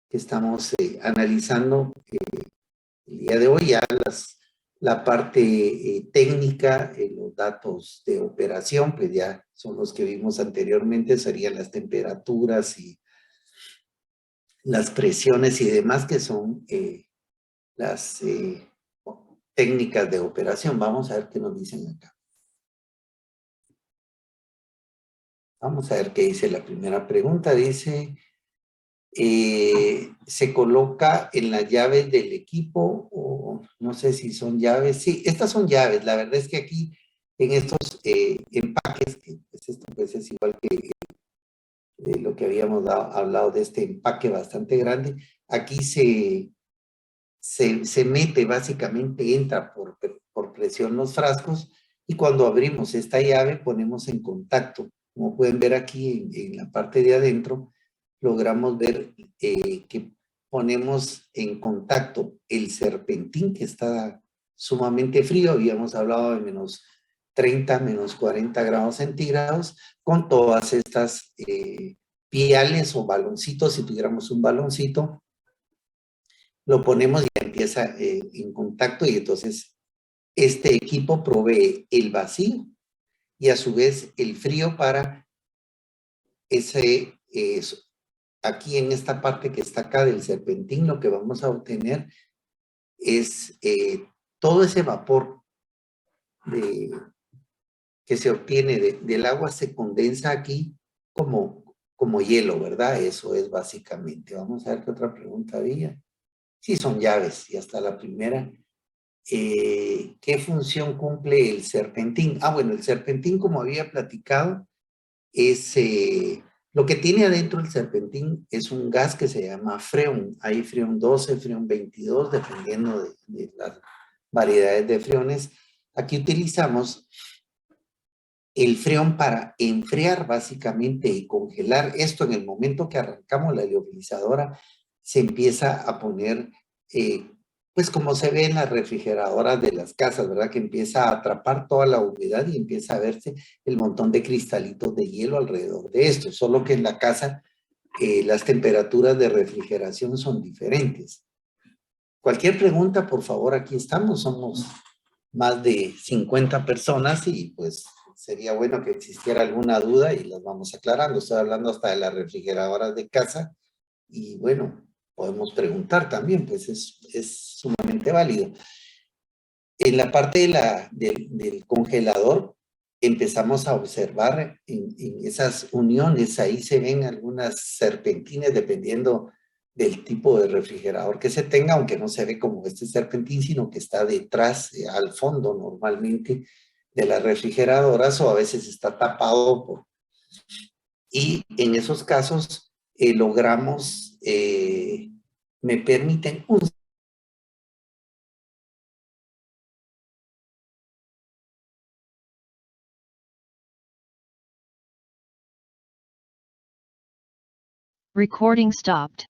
que estamos analizando el día de hoy. Ya la parte técnica, los datos de operación, pues ya son los que vimos anteriormente, serían las temperaturas y las presiones y demás, que son las técnicas de operación. Vamos a ver qué nos dicen acá. Vamos a ver qué dice la primera pregunta. Dice, se coloca en las llaves del equipo, o no sé si son llaves. Sí, estas son llaves. La verdad es que aquí en estos empaques, que pues esto pues es igual que de lo que habíamos hablado de este empaque bastante grande, aquí se mete básicamente, entra por presión los frascos, y cuando abrimos esta llave ponemos en contacto. Como pueden ver aquí en la parte de adentro, logramos ver que ponemos en contacto el serpentín, que está sumamente frío. Habíamos hablado de menos 30, menos 40 grados centígrados, con todas estas piales o baloncitos. Si tuviéramos un baloncito, lo ponemos y empieza en contacto, y entonces este equipo provee el vacío y a su vez el frío para ese, aquí en esta parte que está acá del serpentín. Lo que vamos a obtener es todo ese vapor de, que se obtiene del agua, se condensa aquí como hielo, ¿verdad? Eso es básicamente. Vamos a ver qué otra pregunta había. Sí, son llaves, y hasta la primera. ¿Qué función cumple el serpentín? Ah, bueno, el serpentín, como había platicado, es lo que tiene adentro el serpentín es un gas que se llama freón. Hay freón 12, freón 22, dependiendo de las variedades de freones. Aquí utilizamos el freón para enfriar básicamente y congelar. Esto, en el momento que arrancamos la liofilizadora, se empieza a poner, pues como se ve en las refrigeradoras de las casas, ¿verdad? Que empieza a atrapar toda la humedad y empieza a verse el montón de cristalitos de hielo alrededor de esto. Solo que en la casa las temperaturas de refrigeración son diferentes. Cualquier pregunta, por favor, aquí estamos. Somos más de 50 personas, y pues sería bueno que existiera alguna duda y las vamos aclarando. Estoy hablando hasta de las refrigeradoras de casa, y bueno, podemos preguntar también, pues es sumamente válido. En la parte del congelador empezamos a observar en esas uniones, ahí se ven algunas serpentines dependiendo del tipo de refrigerador que se tenga, aunque no se ve como este serpentín, sino que está detrás, al fondo normalmente de las refrigeradoras, o a veces está tapado y en esos casos logramos, me permiten un... Recording stopped.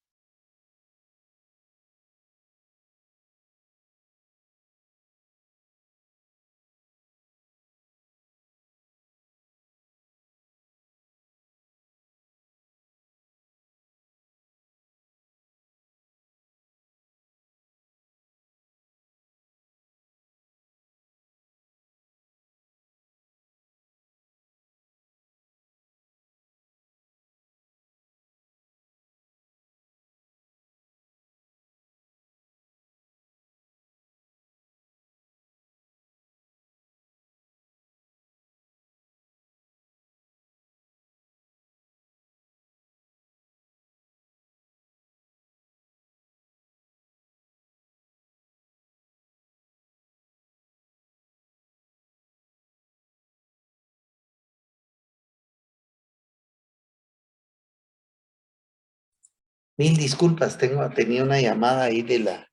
Mil disculpas, tenía una llamada ahí de la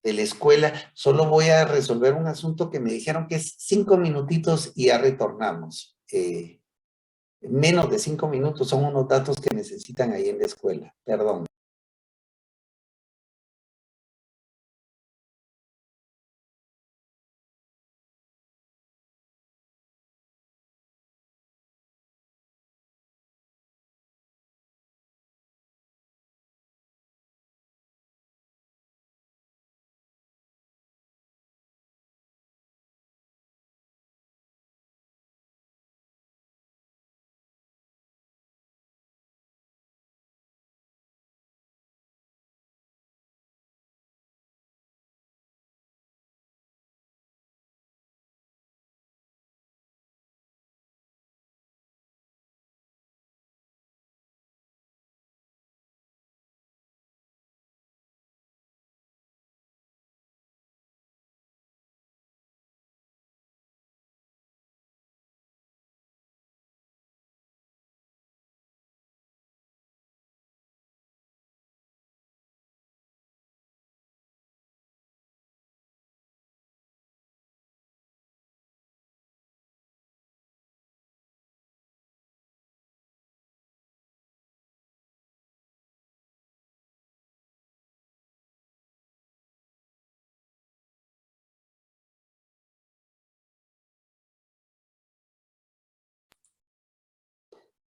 escuela. Solo voy a resolver un asunto que me dijeron que es 5 minutitos y ya retornamos. Menos de 5 minutos, son unos datos que necesitan ahí en la escuela. Perdón.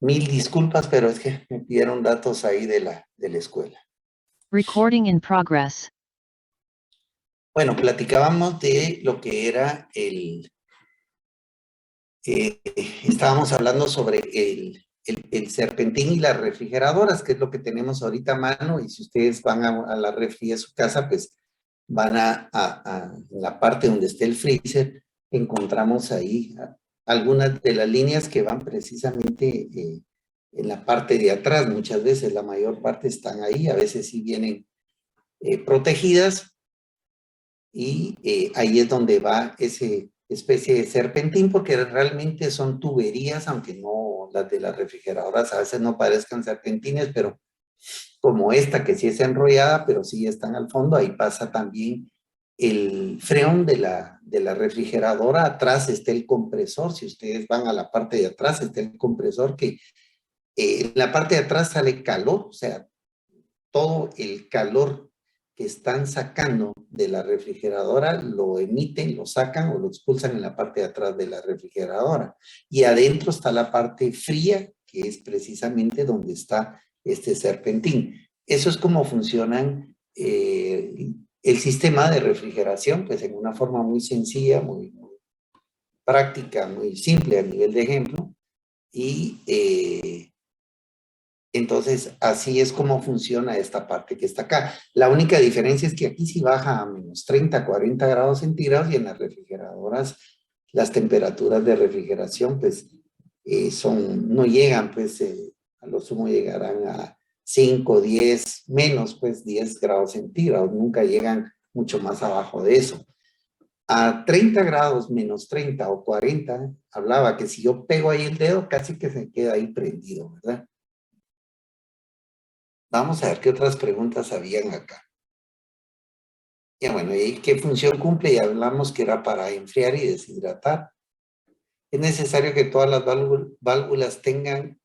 Mil disculpas, pero es que me pidieron datos ahí de la escuela. Recording in progress. Bueno, platicábamos de lo que era estábamos hablando sobre el serpentín y las refrigeradoras, que es lo que tenemos ahorita a mano, y si ustedes van a la refri de su casa, pues van a la parte donde esté el freezer, encontramos ahí algunas de las líneas que van precisamente en la parte de atrás. Muchas veces la mayor parte están ahí, a veces sí vienen protegidas, y ahí es donde va ese especie de serpentín, porque realmente son tuberías, aunque no las de las refrigeradoras a veces no parezcan serpentines, pero como esta que sí es enrollada, pero sí están al fondo, ahí pasa también el freón de la refrigeradora. Atrás está el compresor, si ustedes van a la parte de atrás está el compresor que en la parte de atrás sale calor, o sea, todo el calor que están sacando de la refrigeradora lo emiten, lo sacan o lo expulsan en la parte de atrás de la refrigeradora. Y adentro está la parte fría, que es precisamente donde está este serpentín. Eso es como funcionan el sistema de refrigeración, pues en una forma muy sencilla, muy práctica, muy simple a nivel de ejemplo. Y entonces, así es como funciona esta parte que está acá. La única diferencia es que aquí sí baja a menos 30, 40 grados centígrados, y en las refrigeradoras las temperaturas de refrigeración pues no llegan, pues a lo sumo llegarán a 5, 10, menos pues 10 grados centígrados, nunca llegan mucho más abajo de eso. A 30 grados, menos 30 o 40, hablaba que si yo pego ahí el dedo, casi que se queda ahí prendido, ¿verdad? Vamos a ver qué otras preguntas habían acá. Ya bueno, ¿y qué función cumple? Ya hablamos que era para enfriar y deshidratar. Es necesario que todas las válvulas tengan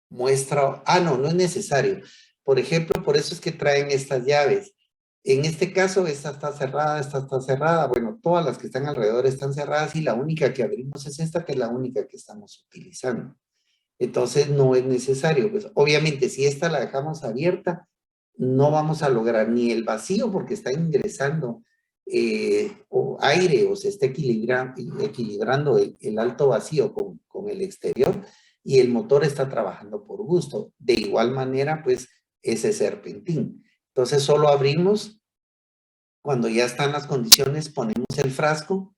muestra. Ah, no, no es necesario. Por ejemplo, por eso es que traen estas llaves. En este caso, esta está cerrada, esta está cerrada. Bueno, todas las que están alrededor están cerradas y la única que abrimos es esta, que es la única que estamos utilizando. Entonces no es necesario. Pues obviamente si esta la dejamos abierta, no vamos a lograr ni el vacío porque está ingresando o aire, o se está equilibrando el alto vacío con el exterior, y el motor está trabajando por gusto. De igual manera, pues ese serpentín. Entonces solo abrimos cuando ya están las condiciones, ponemos el frasco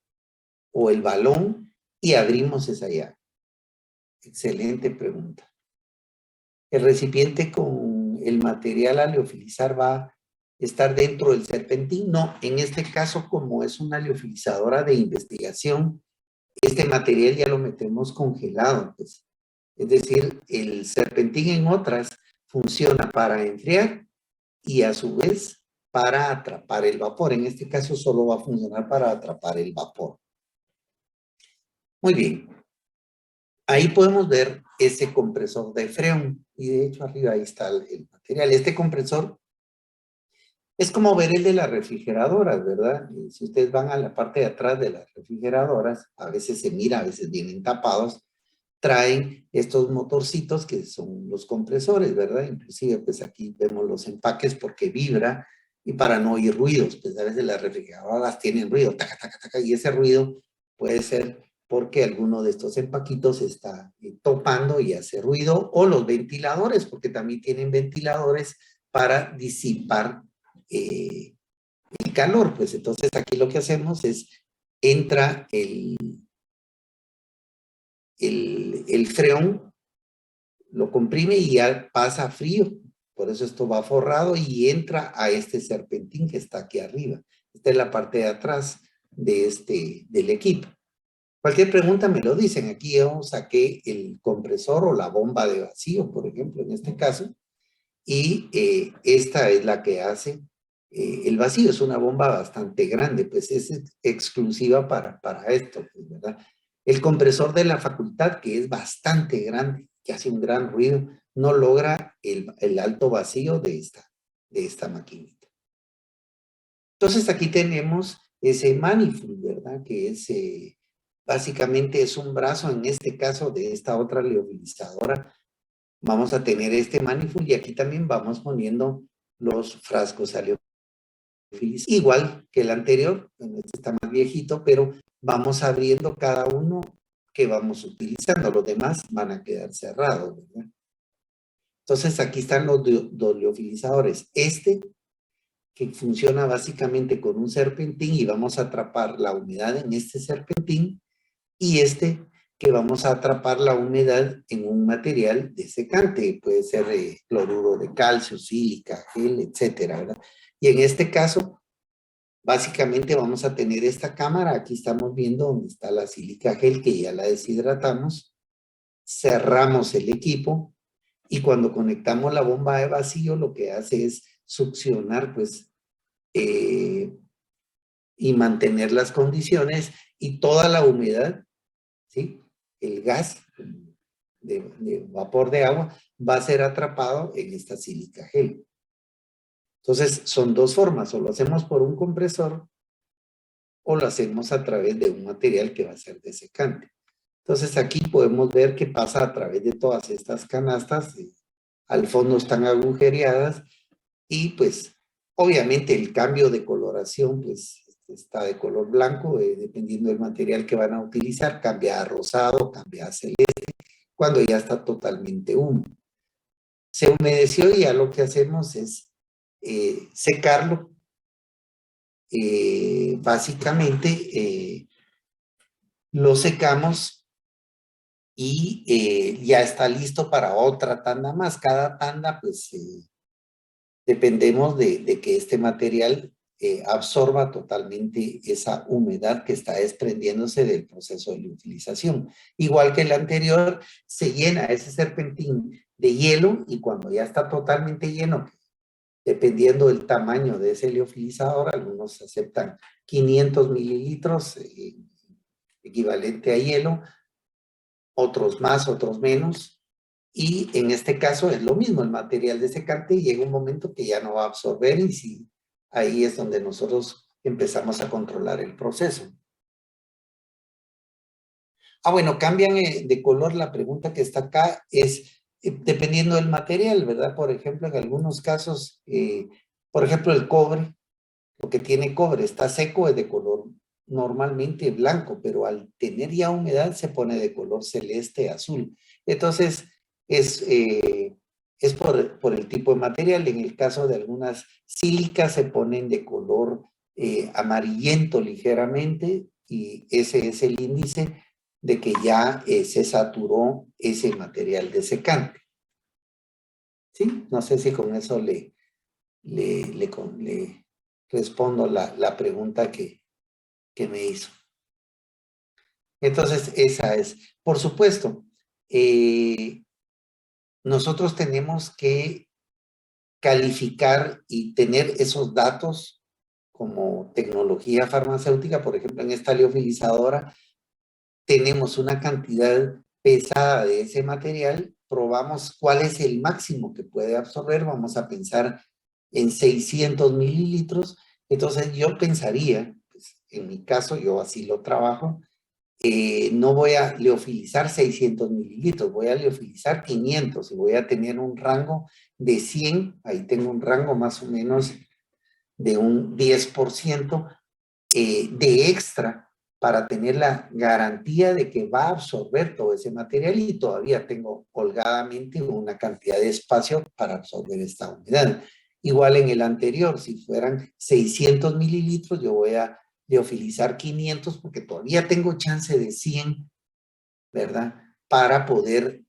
o el balón y abrimos esa llave. Excelente pregunta. El recipiente con el material a liofilizar va a estar dentro del serpentín. No, en este caso, como es una liofilizadora de investigación, este material ya lo metemos congelado, pues. Es decir, el serpentín en otras funciona para enfriar y a su vez para atrapar el vapor. En este caso solo va a funcionar para atrapar el vapor. Muy bien. Ahí podemos ver ese compresor de freón, y de hecho arriba ahí está el material. Este compresor es como ver el de las refrigeradoras, ¿verdad? Si ustedes van a la parte de atrás de las refrigeradoras, a veces se mira, a veces vienen tapados, traen estos motorcitos que son los compresores, ¿verdad? Inclusive pues aquí vemos los empaques porque vibra, y para no oír ruidos, pues a veces las refrigeradoras tienen ruido, taca, taca, taca, y ese ruido puede ser porque alguno de estos empaquitos está topando y hace ruido, o los ventiladores, porque también tienen ventiladores para disipar el calor. Pues entonces aquí lo que hacemos es, entra el freón, lo comprime y ya pasa frío. Por eso esto va forrado y entra a este serpentín que está aquí arriba. Esta es la parte de atrás del equipo. Cualquier pregunta me lo dicen. Aquí yo saqué el compresor o la bomba de vacío, por ejemplo, en este caso. Y esta es la que hace el vacío. Es una bomba bastante grande, pues es exclusiva para esto, pues, ¿verdad? El compresor de la facultad, que es bastante grande, que hace un gran ruido, no logra el alto vacío de esta maquinita. Entonces aquí tenemos ese manifold, ¿verdad? Que es básicamente es un brazo, en este caso de esta otra liofilizadora, vamos a tener este manifold y aquí también vamos poniendo los frascos a liofilizar. Igual que el anterior, bueno, este está más viejito, pero vamos abriendo cada uno que vamos utilizando, los demás van a quedar cerrados, ¿verdad? Entonces aquí están los dos liofilizadores. Este que funciona básicamente con un serpentín y vamos a atrapar la humedad en este serpentín, y este que vamos a atrapar la humedad en un material desecante, puede ser cloruro de calcio, sílica, gel, etcétera, ¿verdad? Y en este caso, básicamente vamos a tener esta cámara, aquí estamos viendo donde está la sílica gel que ya la deshidratamos, cerramos el equipo y cuando conectamos la bomba de vacío lo que hace es succionar pues y mantener las condiciones y toda la humedad, ¿sí? El gas de vapor de agua va a ser atrapado en esta sílica gel. Entonces, son dos formas, o lo hacemos por un compresor o lo hacemos a través de un material que va a ser desecante. Entonces, aquí podemos ver que pasa a través de todas estas canastas, al fondo están agujereadas y pues, obviamente el cambio de coloración, pues, está de color blanco, dependiendo del material que van a utilizar, cambia a rosado, cambia a celeste, cuando ya está totalmente húmedo. Se humedeció y ya lo que hacemos es secarlo. Básicamente lo secamos y ya está listo para otra tanda más. Cada tanda, pues, dependemos de que este material absorba totalmente esa humedad que está desprendiéndose del proceso de liofilización. Igual que el anterior, se llena ese serpentín de hielo y cuando ya está totalmente lleno, dependiendo del tamaño de ese liofilizador, algunos aceptan 500 mililitros, equivalente a hielo, otros más, otros menos, y en este caso es lo mismo, el material desecante llega un momento que ya no va a absorber y sí, ahí es donde nosotros empezamos a controlar el proceso. Bueno, cambian de color. La pregunta que está acá es dependiendo del material, ¿verdad? Por ejemplo, en algunos casos, por ejemplo, el cobre, lo que tiene cobre está seco, es de color normalmente blanco, pero al tener ya humedad se pone de color celeste azul. Entonces, es por el tipo de material. En el caso de algunas sílicas se ponen de color amarillento ligeramente y ese es el índice de que ya se saturó ese material desecante. ¿Sí? No sé si con eso le respondo la pregunta que me hizo. Entonces, esa es. Por supuesto, nosotros tenemos que calificar y tener esos datos como tecnología farmacéutica. Por ejemplo, en esta liofilizadora tenemos una cantidad pesada de ese material, probamos cuál es el máximo que puede absorber, vamos a pensar en 600 mililitros, entonces yo pensaría, pues, en mi caso, yo así lo trabajo, no voy a liofilizar 600 mililitros, voy a liofilizar 500 y voy a tener un rango de 100, ahí tengo un rango más o menos de un 10% de extra para tener la garantía de que va a absorber todo ese material y todavía tengo holgadamente una cantidad de espacio para absorber esta humedad. Igual en el anterior, si fueran 600 mililitros, yo voy a liofilizar 500 porque todavía tengo chance de 100, ¿verdad? Para poder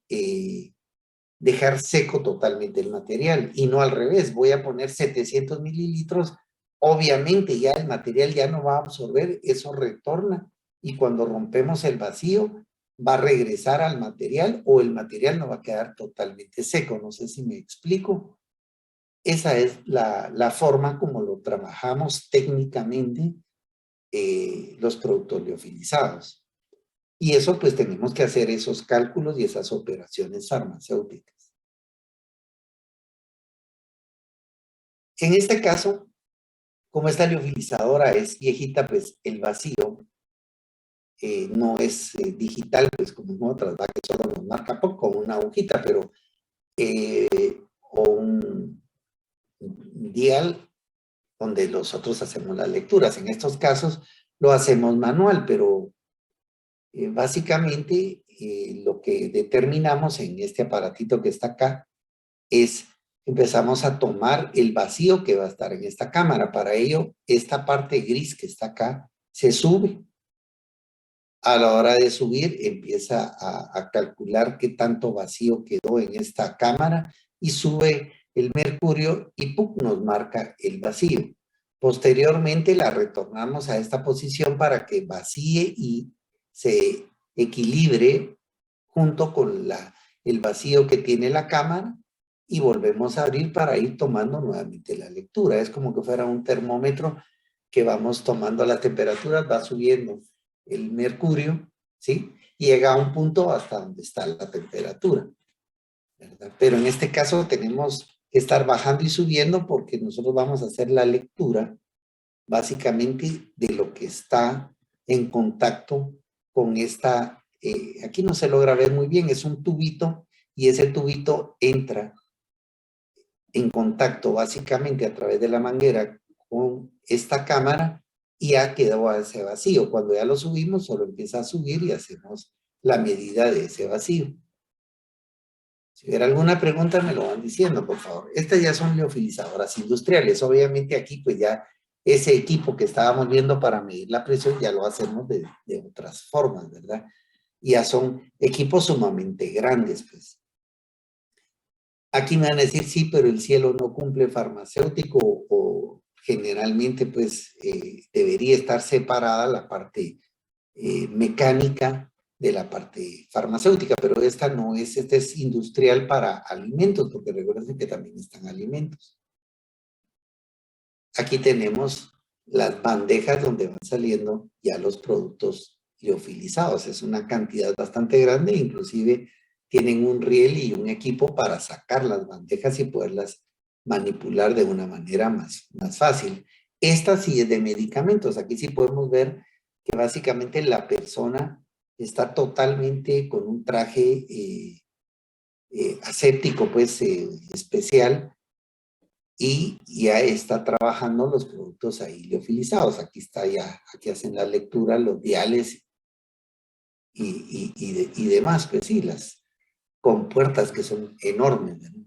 dejar seco totalmente el material y no al revés, voy a poner 700 mililitros, obviamente ya el material ya no va a absorber, eso retorna y cuando rompemos el vacío va a regresar al material o el material no va a quedar totalmente seco, no sé si me explico. Esa es la forma como lo trabajamos técnicamente los productos liofilizados. Y eso pues tenemos que hacer esos cálculos y esas operaciones farmacéuticas. En este caso, como esta liofilizadora es viejita, pues el vacío no es digital, pues como en otras, ¿va? Que solo nos marca poco, una hojita, pero o un dial donde nosotros hacemos las lecturas. En estos casos lo hacemos manual, pero básicamente lo que determinamos en este aparatito que está acá es empezamos a tomar el vacío que va a estar en esta cámara. Para ello, esta parte gris que está acá se sube. A la hora de subir, empieza a calcular qué tanto vacío quedó en esta cámara y sube el mercurio y ¡pum! Nos marca el vacío. Posteriormente la retornamos a esta posición para que vacíe y se equilibre junto con el vacío que tiene la cámara y volvemos a abrir para ir tomando nuevamente la lectura. Es como que fuera un termómetro que vamos tomando las temperaturas, va subiendo el mercurio, ¿sí? Llega a un punto hasta donde está la temperatura, ¿verdad? Pero en este caso tenemos que estar bajando y subiendo porque nosotros vamos a hacer la lectura básicamente de lo que está en contacto con esta, aquí no se logra ver muy bien, es un tubito y ese tubito entra en contacto básicamente a través de la manguera con esta cámara y ya quedó ese vacío. Cuando ya lo subimos, solo empieza a subir y hacemos la medida de ese vacío. Si hubiera alguna pregunta, me lo van diciendo, por favor. Estas ya son liofilizadoras industriales. Obviamente aquí, pues ya ese equipo que estábamos viendo para medir la presión, ya lo hacemos de otras formas, ¿verdad? Y ya son equipos sumamente grandes, pues. Aquí me van a decir, sí, pero el cielo no cumple farmacéutico o generalmente, pues, debería estar separada la parte mecánica de la parte farmacéutica, pero esta no es, esta es industrial para alimentos, porque recuerden que también están alimentos. Aquí tenemos las bandejas donde van saliendo ya los productos liofilizados. Es una cantidad bastante grande, inclusive tienen un riel y un equipo para sacar las bandejas y poderlas manipular de una manera más fácil. Esta sí es de medicamentos. Aquí sí podemos ver que básicamente la persona está totalmente con un traje aséptico, pues, especial, y ya está trabajando los productos ahí liofilizados. Aquí está ya, aquí hacen la lectura, los diales y demás, pues sí, las compuertas que son enormes, ¿no?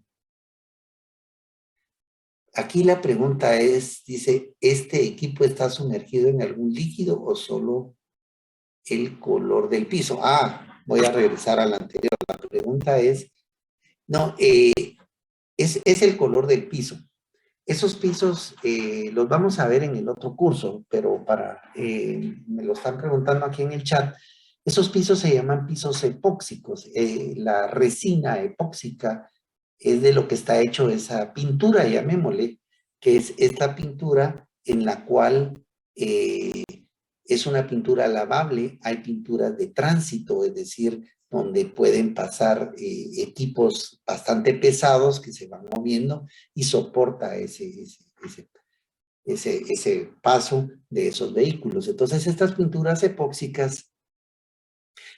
Aquí la pregunta es, dice, ¿este equipo está sumergido en algún líquido o solo el color del piso? Ah, voy a regresar a la anterior. La pregunta es, no, es el color del piso. Esos pisos los vamos a ver en el otro curso, pero me lo están preguntando aquí en el chat. Esos pisos se llaman pisos epóxicos. La resina epóxica es de lo que está hecho esa pintura, llamémosle, que es esta pintura en la cual es una pintura lavable. Hay pinturas de tránsito, es decir, donde pueden pasar equipos bastante pesados que se van moviendo y soporta ese paso de esos vehículos. Entonces, estas pinturas epóxicas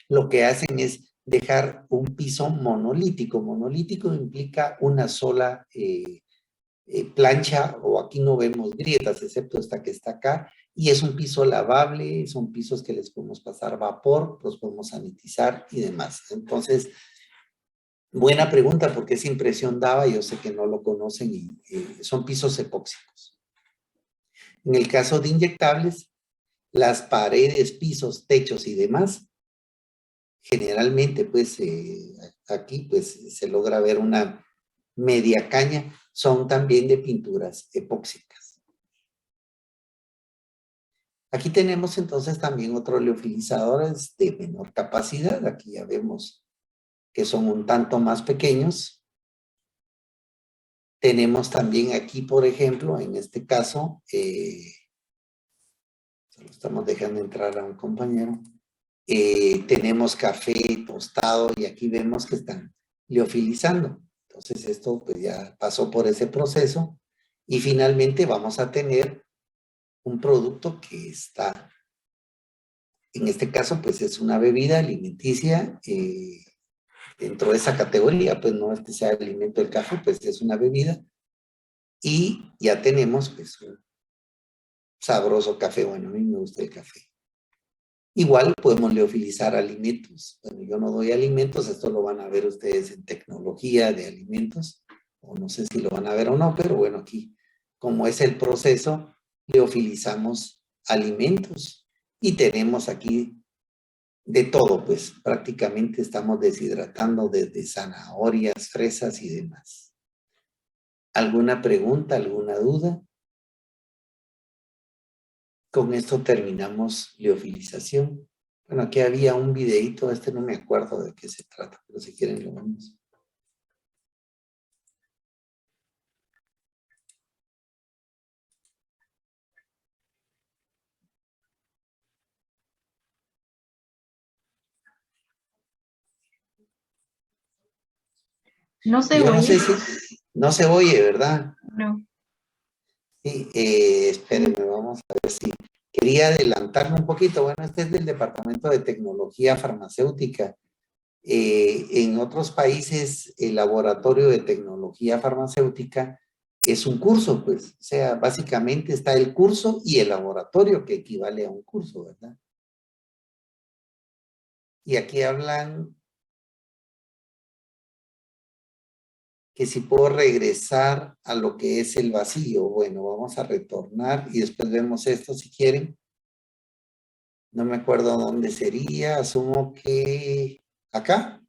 lo que hacen es dejar un piso monolítico. Monolítico implica una sola plancha, o aquí no vemos grietas, excepto esta que está acá, y es un piso lavable, son pisos que les podemos pasar vapor, los podemos sanitizar y demás. Entonces, buena pregunta, porque esa impresión daba, yo sé que no lo conocen, y son pisos epóxicos. En el caso de inyectables, las paredes, pisos, techos y demás, generalmente, pues, aquí, pues, se logra ver una media caña, son también de pinturas epóxicas. Aquí tenemos entonces también otros liofilizadores de menor capacidad. Aquí ya vemos que son un tanto más pequeños. Tenemos también aquí, por ejemplo, en este caso, solo estamos dejando entrar a un compañero. Tenemos café tostado y aquí vemos que están liofilizando. Entonces esto pues ya pasó por ese proceso y finalmente vamos a tener un producto que está En este caso, pues es una bebida alimenticia dentro de esa categoría, pues no es que sea alimento del café, pues es una bebida. Y ya tenemos pues un sabroso café. Bueno, a mí me gusta el café. Igual podemos leofilizar alimentos. Bueno, yo no doy alimentos, esto lo van a ver ustedes en tecnología de alimentos, o no sé si lo van a ver o no, pero bueno, aquí, como es el proceso, leofilizamos alimentos y tenemos aquí de todo, pues prácticamente estamos deshidratando desde zanahorias, fresas y demás. ¿Alguna pregunta, alguna duda? Con esto terminamos liofilización. Bueno, aquí había un videito, no me acuerdo de qué se trata, pero si quieren lo vemos. No se Yo no oye. sé si, no se oye, ¿verdad? No. Sí, espérenme, vamos a ver si quería adelantarme un poquito. Bueno, este es del Departamento de Tecnología Farmacéutica. En otros países, el Laboratorio de Tecnología Farmacéutica es un curso, pues, o sea, básicamente está el curso y el laboratorio, que equivale a un curso, ¿verdad? Y aquí hablan que si puedo regresar a lo que es el vacío. Bueno, vamos a retornar y después vemos esto si quieren. No me acuerdo dónde sería, asumo que acá.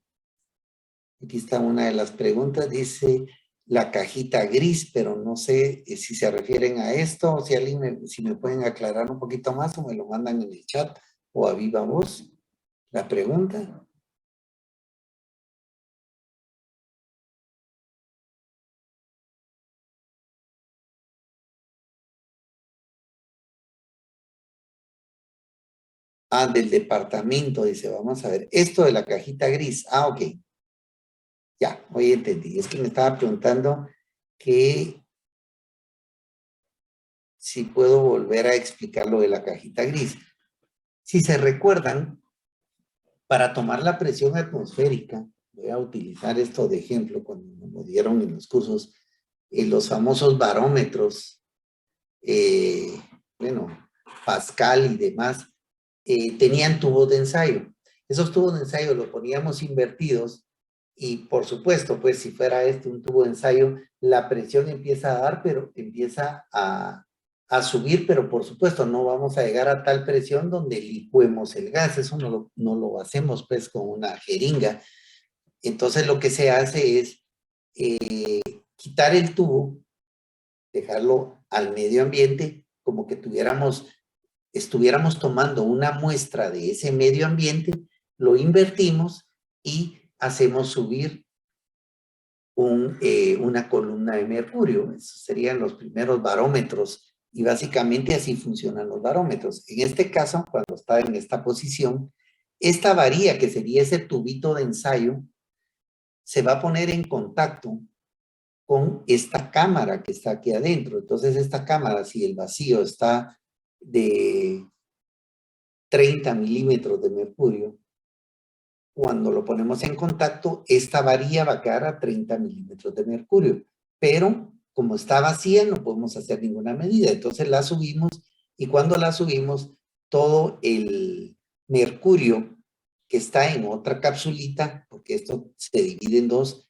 Aquí está una de las preguntas, dice la cajita gris, pero no sé si se refieren a esto o si alguien si me pueden aclarar un poquito más o me lo mandan en el chat o a viva voz la pregunta. Ah, del departamento, dice, vamos a ver. Esto de la cajita gris. Ah, ok. Ya, hoy entendí. Es que me estaba preguntando que si puedo volver a explicar lo de la cajita gris. Si se recuerdan, para tomar la presión atmosférica, voy a utilizar esto de ejemplo cuando nos lo dieron en los cursos, los famosos barómetros, eh, bueno, Pascal y demás, tenían tubos de ensayo. Esos tubos de ensayo los poníamos invertidos y por supuesto, pues si fuera un tubo de ensayo, la presión empieza a dar, pero empieza a subir, pero por supuesto no vamos a llegar a tal presión donde licuemos el gas, eso no lo hacemos pues con una jeringa. Entonces lo que se hace es quitar el tubo, dejarlo al medio ambiente, como que estuviéramos tomando una muestra de ese medio ambiente, lo invertimos y hacemos subir una columna de mercurio. Esos serían los primeros barómetros y básicamente así funcionan los barómetros. En este caso, cuando está en esta posición, esta varilla, que sería ese tubito de ensayo, se va a poner en contacto con esta cámara que está aquí adentro. Entonces, esta cámara, si el vacío está de 30 milímetros de mercurio, cuando lo ponemos en contacto, esta varilla va a quedar a 30 milímetros de mercurio, pero como está vacía no podemos hacer ninguna medida, entonces la subimos y cuando la subimos, todo el mercurio que está en otra capsulita, porque esto se divide en dos,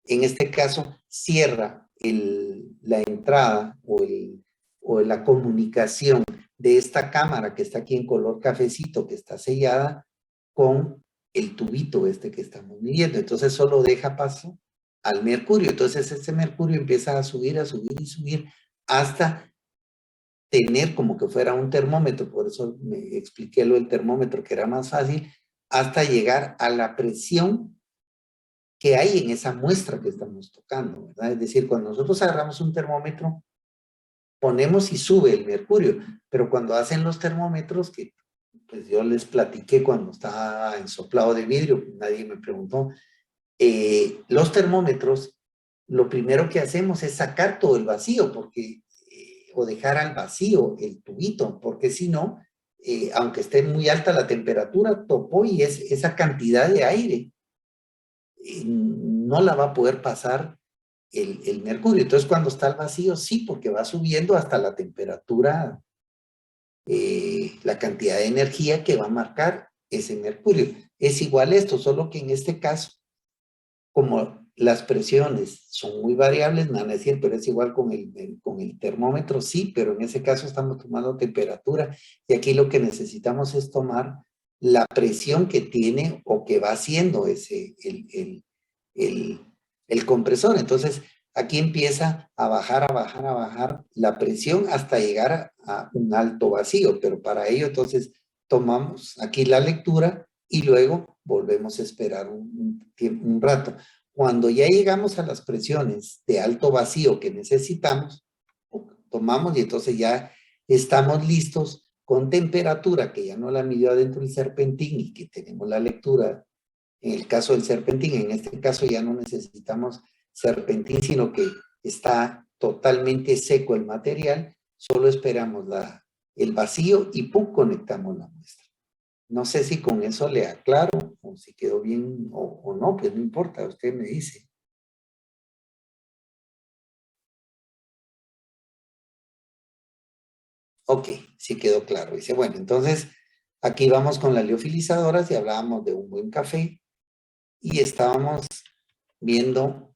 en este caso cierra la entrada o la comunicación de esta cámara que está aquí en color cafecito, que está sellada, con el tubito que estamos midiendo. Entonces solo deja paso al mercurio. Entonces ese mercurio empieza a subir y subir hasta tener como que fuera un termómetro. Por eso me expliqué lo del termómetro, que era más fácil, hasta llegar a la presión que hay en esa muestra que estamos tocando, ¿verdad? Es decir, cuando nosotros agarramos un termómetro, ponemos y sube el mercurio, pero cuando hacen los termómetros, que pues yo les platiqué cuando estaba ensoplado de vidrio, nadie me preguntó, los termómetros, lo primero que hacemos es sacar todo el vacío, porque, o dejar al vacío el tubito, porque si no, aunque esté muy alta la temperatura, topó y esa cantidad de aire no la va a poder pasar el mercurio. Entonces, cuando está al vacío, sí, porque va subiendo hasta la temperatura, la cantidad de energía que va a marcar ese mercurio. Es igual esto, solo que en este caso, como las presiones son muy variables, me van a decir, pero es igual con el termómetro, sí, pero en ese caso estamos tomando temperatura y aquí lo que necesitamos es tomar la presión que tiene o que va haciendo el compresor. Entonces, aquí empieza a bajar la presión hasta llegar a un alto vacío, pero para ello entonces tomamos aquí la lectura y luego volvemos a esperar un rato. Cuando ya llegamos a las presiones de alto vacío que necesitamos, tomamos y entonces ya estamos listos con temperatura que ya no la midió adentro del serpentín y que tenemos la lectura. En el caso del serpentín, en este caso ya no necesitamos serpentín, sino que está totalmente seco el material, solo esperamos el vacío y ¡pum! Conectamos la muestra. No sé si con eso le aclaro o si quedó bien o no, pues no importa, usted me dice. Ok, sí quedó claro. Dice, bueno, entonces aquí vamos con las liofilizadoras y hablábamos de un buen café y estábamos viendo,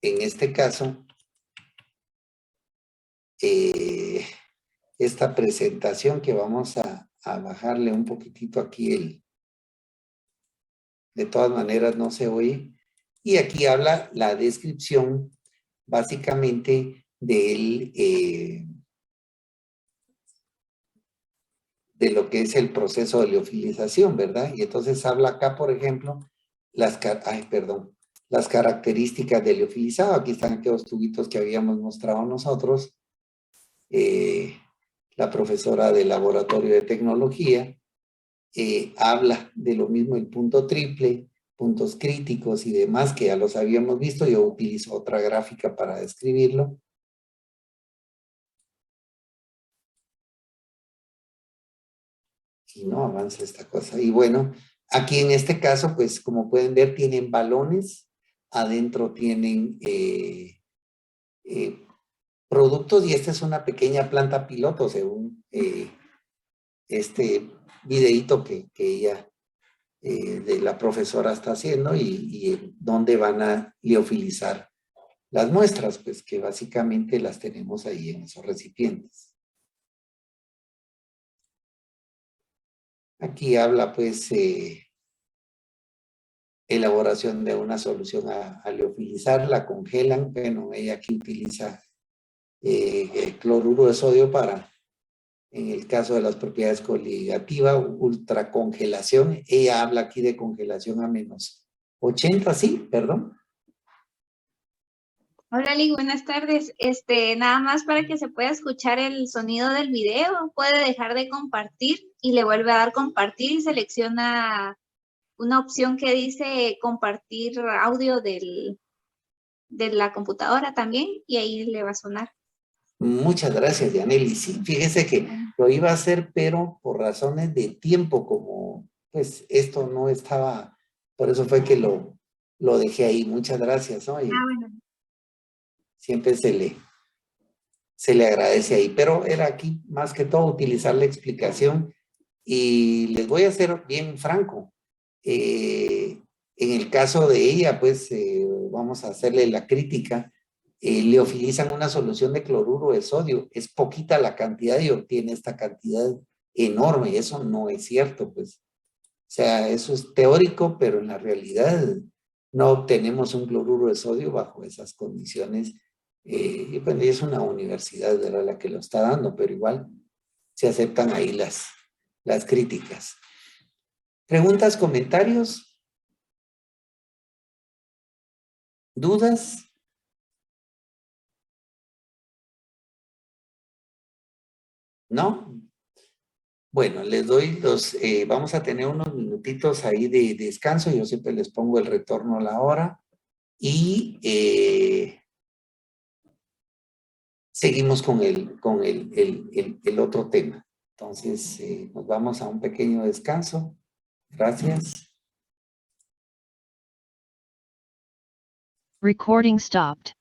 en este caso, esta presentación que vamos a bajarle un poquitito aquí de todas maneras no se oye. Y aquí habla la descripción básicamente de lo que es el proceso de liofilización, ¿verdad? Y entonces habla acá, por ejemplo, las características del liofilizado. Aquí están aquellos tubitos que habíamos mostrado nosotros. La profesora del laboratorio de tecnología habla de lo mismo, el punto triple, puntos críticos y demás, que ya los habíamos visto. Yo utilizo otra gráfica para describirlo. Y no avanza esta cosa. Y bueno, aquí en este caso, pues como pueden ver, tienen balones, adentro tienen productos y esta es una pequeña planta piloto según este videíto que ella de la profesora está haciendo y dónde van a liofilizar las muestras, pues que básicamente las tenemos ahí en esos recipientes. Aquí habla pues elaboración de una solución a liofilizar, la congelan. Bueno, ella aquí utiliza cloruro de sodio para, en el caso de las propiedades coligativas, ultracongelación. Ella habla aquí de congelación a menos 80, sí, perdón. Hola, Lee, buenas tardes. Nada más para que se pueda escuchar el sonido del video, puede dejar de compartir y le vuelve a dar compartir y selecciona una opción que dice compartir audio de la computadora también y ahí le va a sonar. Muchas gracias, Yaneli. Sí, fíjese que lo iba a hacer, pero por razones de tiempo, como pues esto no estaba, por eso fue que lo dejé ahí. Muchas gracias, ¿no? Y Bueno. siempre se le agradece ahí, pero era aquí más que todo utilizar la explicación y les voy a ser bien franco. En el caso de ella, pues vamos a hacerle la crítica. Liofilizan una solución de cloruro de sodio. Es poquita la cantidad y obtiene esta cantidad enorme. Eso no es cierto, pues. O sea, eso es teórico, pero en la realidad no obtenemos un cloruro de sodio bajo esas condiciones. Y bueno, es una universidad de la que lo está dando, pero igual se aceptan ahí las críticas. ¿Preguntas, comentarios? ¿Dudas? ¿No? Bueno, les doy vamos a tener unos minutitos ahí de descanso. Yo siempre les pongo el retorno a la hora y seguimos con el otro tema. Entonces, nos vamos a un pequeño descanso. Gracias. Recording stopped.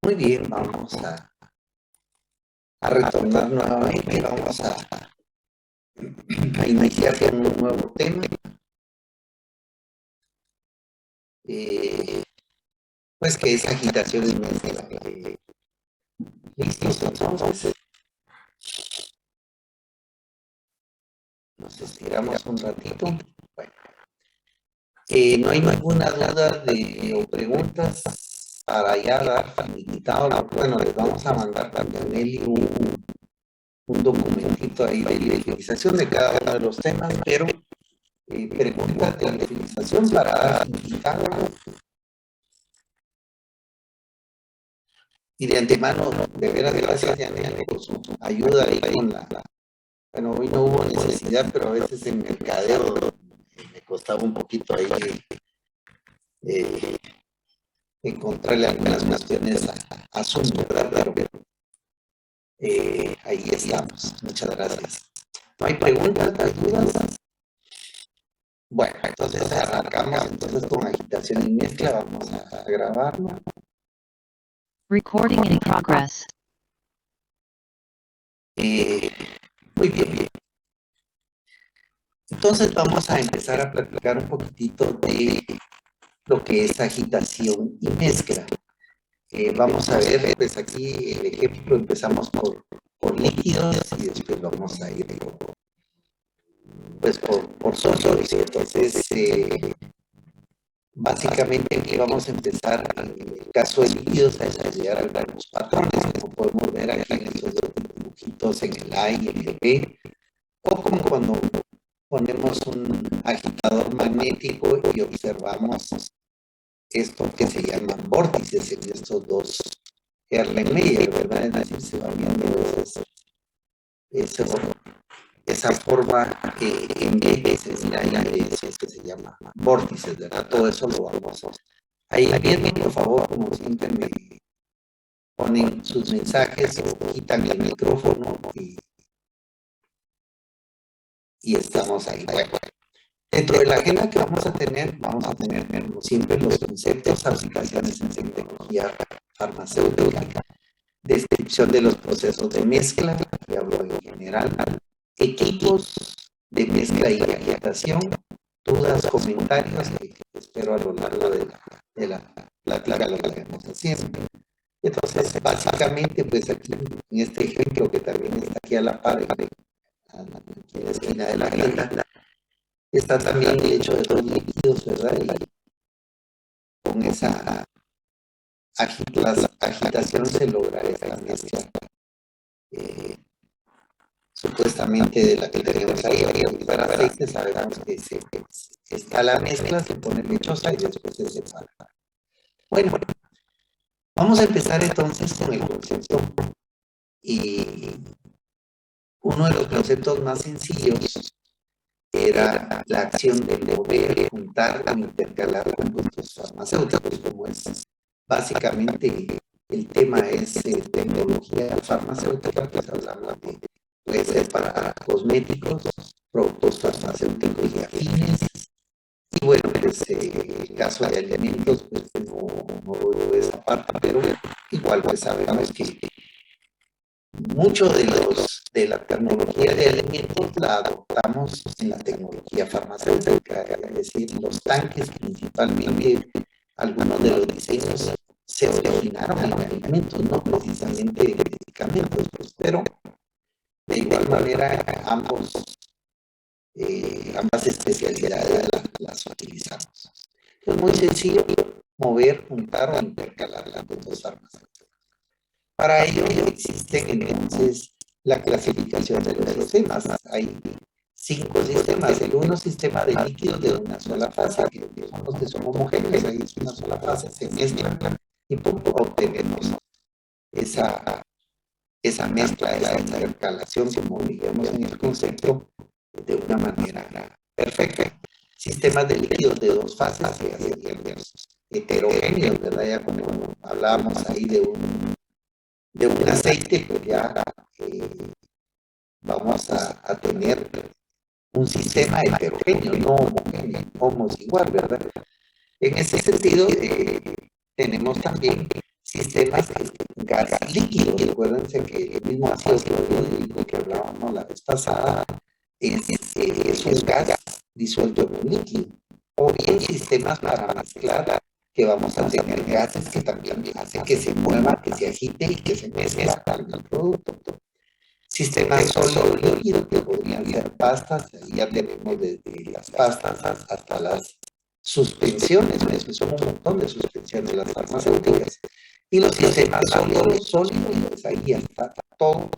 Muy bien, vamos a retornar nuevamente, vamos a iniciar con un nuevo tema. Pues que es agitación y mezcla. ¿Listos entonces? Nos estiramos un ratito. Bueno. No hay ninguna duda o preguntas para ya dar finiquitado. Bueno, les vamos a mandar también a Nelly un documentito ahí de utilización de cada uno de los temas, pero preguntas de utilización para dar finiquitado. Y de antemano, de veras, gracias, Yanel, por su ayuda ahí con bueno, hoy no hubo necesidad, pero a veces en mercadeo me costaba un poquito ahí encontrarle algunas cuestiones a Zoom, ¿verdad? Pero ahí estamos. Muchas gracias. ¿No hay preguntas, no hay dudas? Bueno, entonces arrancamos entonces con agitación y mezcla. Vamos a grabarlo. Recording in progress. Muy bien. Entonces vamos a empezar a platicar un poquitito de lo que es agitación y mezcla. Vamos a ver, pues aquí el ejemplo empezamos por líquidos y después vamos a ir por sólidos. Entonces, básicamente aquí vamos a empezar en el caso de líquidos a estudiar algunos patrones, como podemos ver aquí en estos dos dibujitos en el A y en el B, o como cuando ponemos un agitador magnético y observamos esto que se llaman vórtices en estos dos Erlenmeyer, ¿verdad? Es decir, se va viendo esa forma en B que se mira ahí, eso que se llama vórtices, ¿verdad? Todo eso lo vamos a ir viendo, por favor, como siempre me ponen sus mensajes o quitan el micrófono y estamos ahí. Bueno, dentro de la agenda que vamos a tener como siempre los conceptos, aplicaciones en tecnología farmacéutica, descripción de los procesos de mezcla, que hablo en general, equipos de mezcla y agitación, dudas, comentarios, que espero a lo largo de la plática lo que vamos haciendo. Entonces, básicamente, pues aquí en este ejemplo que también está aquí a la par, aquí en la esquina de la agenda, está también el hecho de los líquidos, ¿verdad? Y con esa agitación se logra esta mezcla supuestamente de la que tenemos ahí. Para aceite sabemos que está la mezcla, se pone lechosa y después se separa. Bueno, vamos a empezar entonces con el concepto. Y uno de los conceptos más sencillos era la acción de mover, juntar o intercalar compuestos farmacéuticos, como es básicamente el tema es tecnología farmacéutica, pues hablamos de, puede ser para cosméticos, productos farmacéuticos y afines, y bueno, pues el caso de alimentos, pues no veo esa parte, pero igual pues sabemos que mucho de la tecnología de alimentos la adoptamos en la tecnología farmacéutica, es decir, los tanques principalmente, algunos de los diseños se originaron en alimentos, no precisamente en medicamentos, pues, pero de igual manera ambas especialidades las utilizamos. Es muy sencillo mover, juntar o intercalar las dos farmacéuticas. Para ello existen entonces la clasificación de los sistemas. Hay 5 sistemas. El uno sistema de líquidos de una sola fase, que son los que son homogéneos, ahí es una sola fase, se mezclan y obtenemos esa mezcla, esa intercalación, como digamos en el concepto, de una manera perfecta. Sistemas de líquidos de 2 fases, que serían heterogéneos, ¿verdad? Ya como hablábamos ahí de un aceite, pues ya vamos a tener un sistema heterogéneo, no homogéneo, homos igual, ¿verdad? En ese sentido, tenemos también sistemas gas líquido. Recuérdense que el mismo ácido clorhídrico que hablábamos la vez pasada es un gas disuelto en un líquido. O bien sistemas para mezclar, que vamos a tener gases que también hacen que se mueva, que se agite y que se mezcla con el producto. Sistemas sólido líquido, que podrían ser pastas, ya tenemos desde las pastas hasta las suspensiones, que son un montón de suspensiones las farmacéuticas. Y los sistemas sólidos, pues ahí ya está todo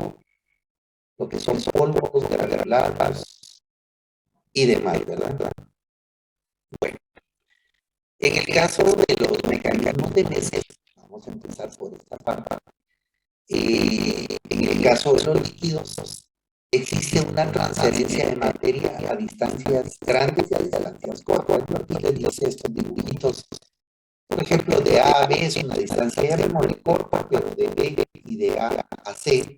lo que son polvos, granulados y demás, ¿verdad? Bueno, en el caso de los mecanismos de mezcla, vamos a empezar por esta parte. En el caso de los líquidos, existe una transferencia de materia a distancias grandes y a distancias cortas. Aquí les dice estos dibujitos. Por ejemplo, de A a B es una distancia muy corta, pero de B y de A a C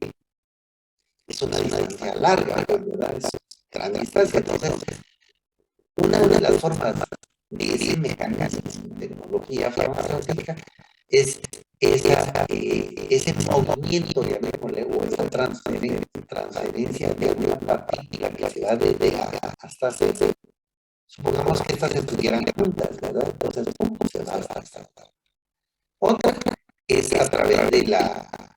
es una distancia larga, ¿verdad? Es gran distancia. Entonces, una de las formas de ese mecanismo de tecnología farmacéutica es ese movimiento, llamémosle, o esa transferencia de una partícula que se va desde A hasta C. Supongamos que estas estuvieran juntas, ¿verdad? Entonces, ¿cómo se va hasta acá? Otra es a través de la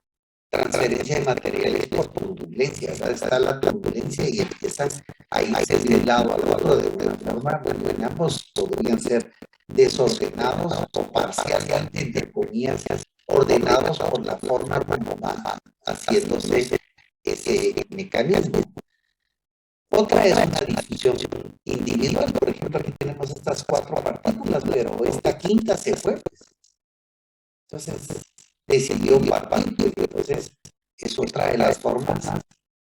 transferencia de materiales por turbulencia, ¿verdad? Está la turbulencia y empiezan a irse de un lado al otro de una forma, bueno, en ambos podrían ser desordenados o parcialmente, entre comillas, ordenados por la forma como va haciéndose ese mecanismo. Otra es una difusión individual. Por ejemplo, aquí tenemos estas 4 partículas, pero esta quinta se fue. Entonces, decidió partir. Entonces, es otra de las formas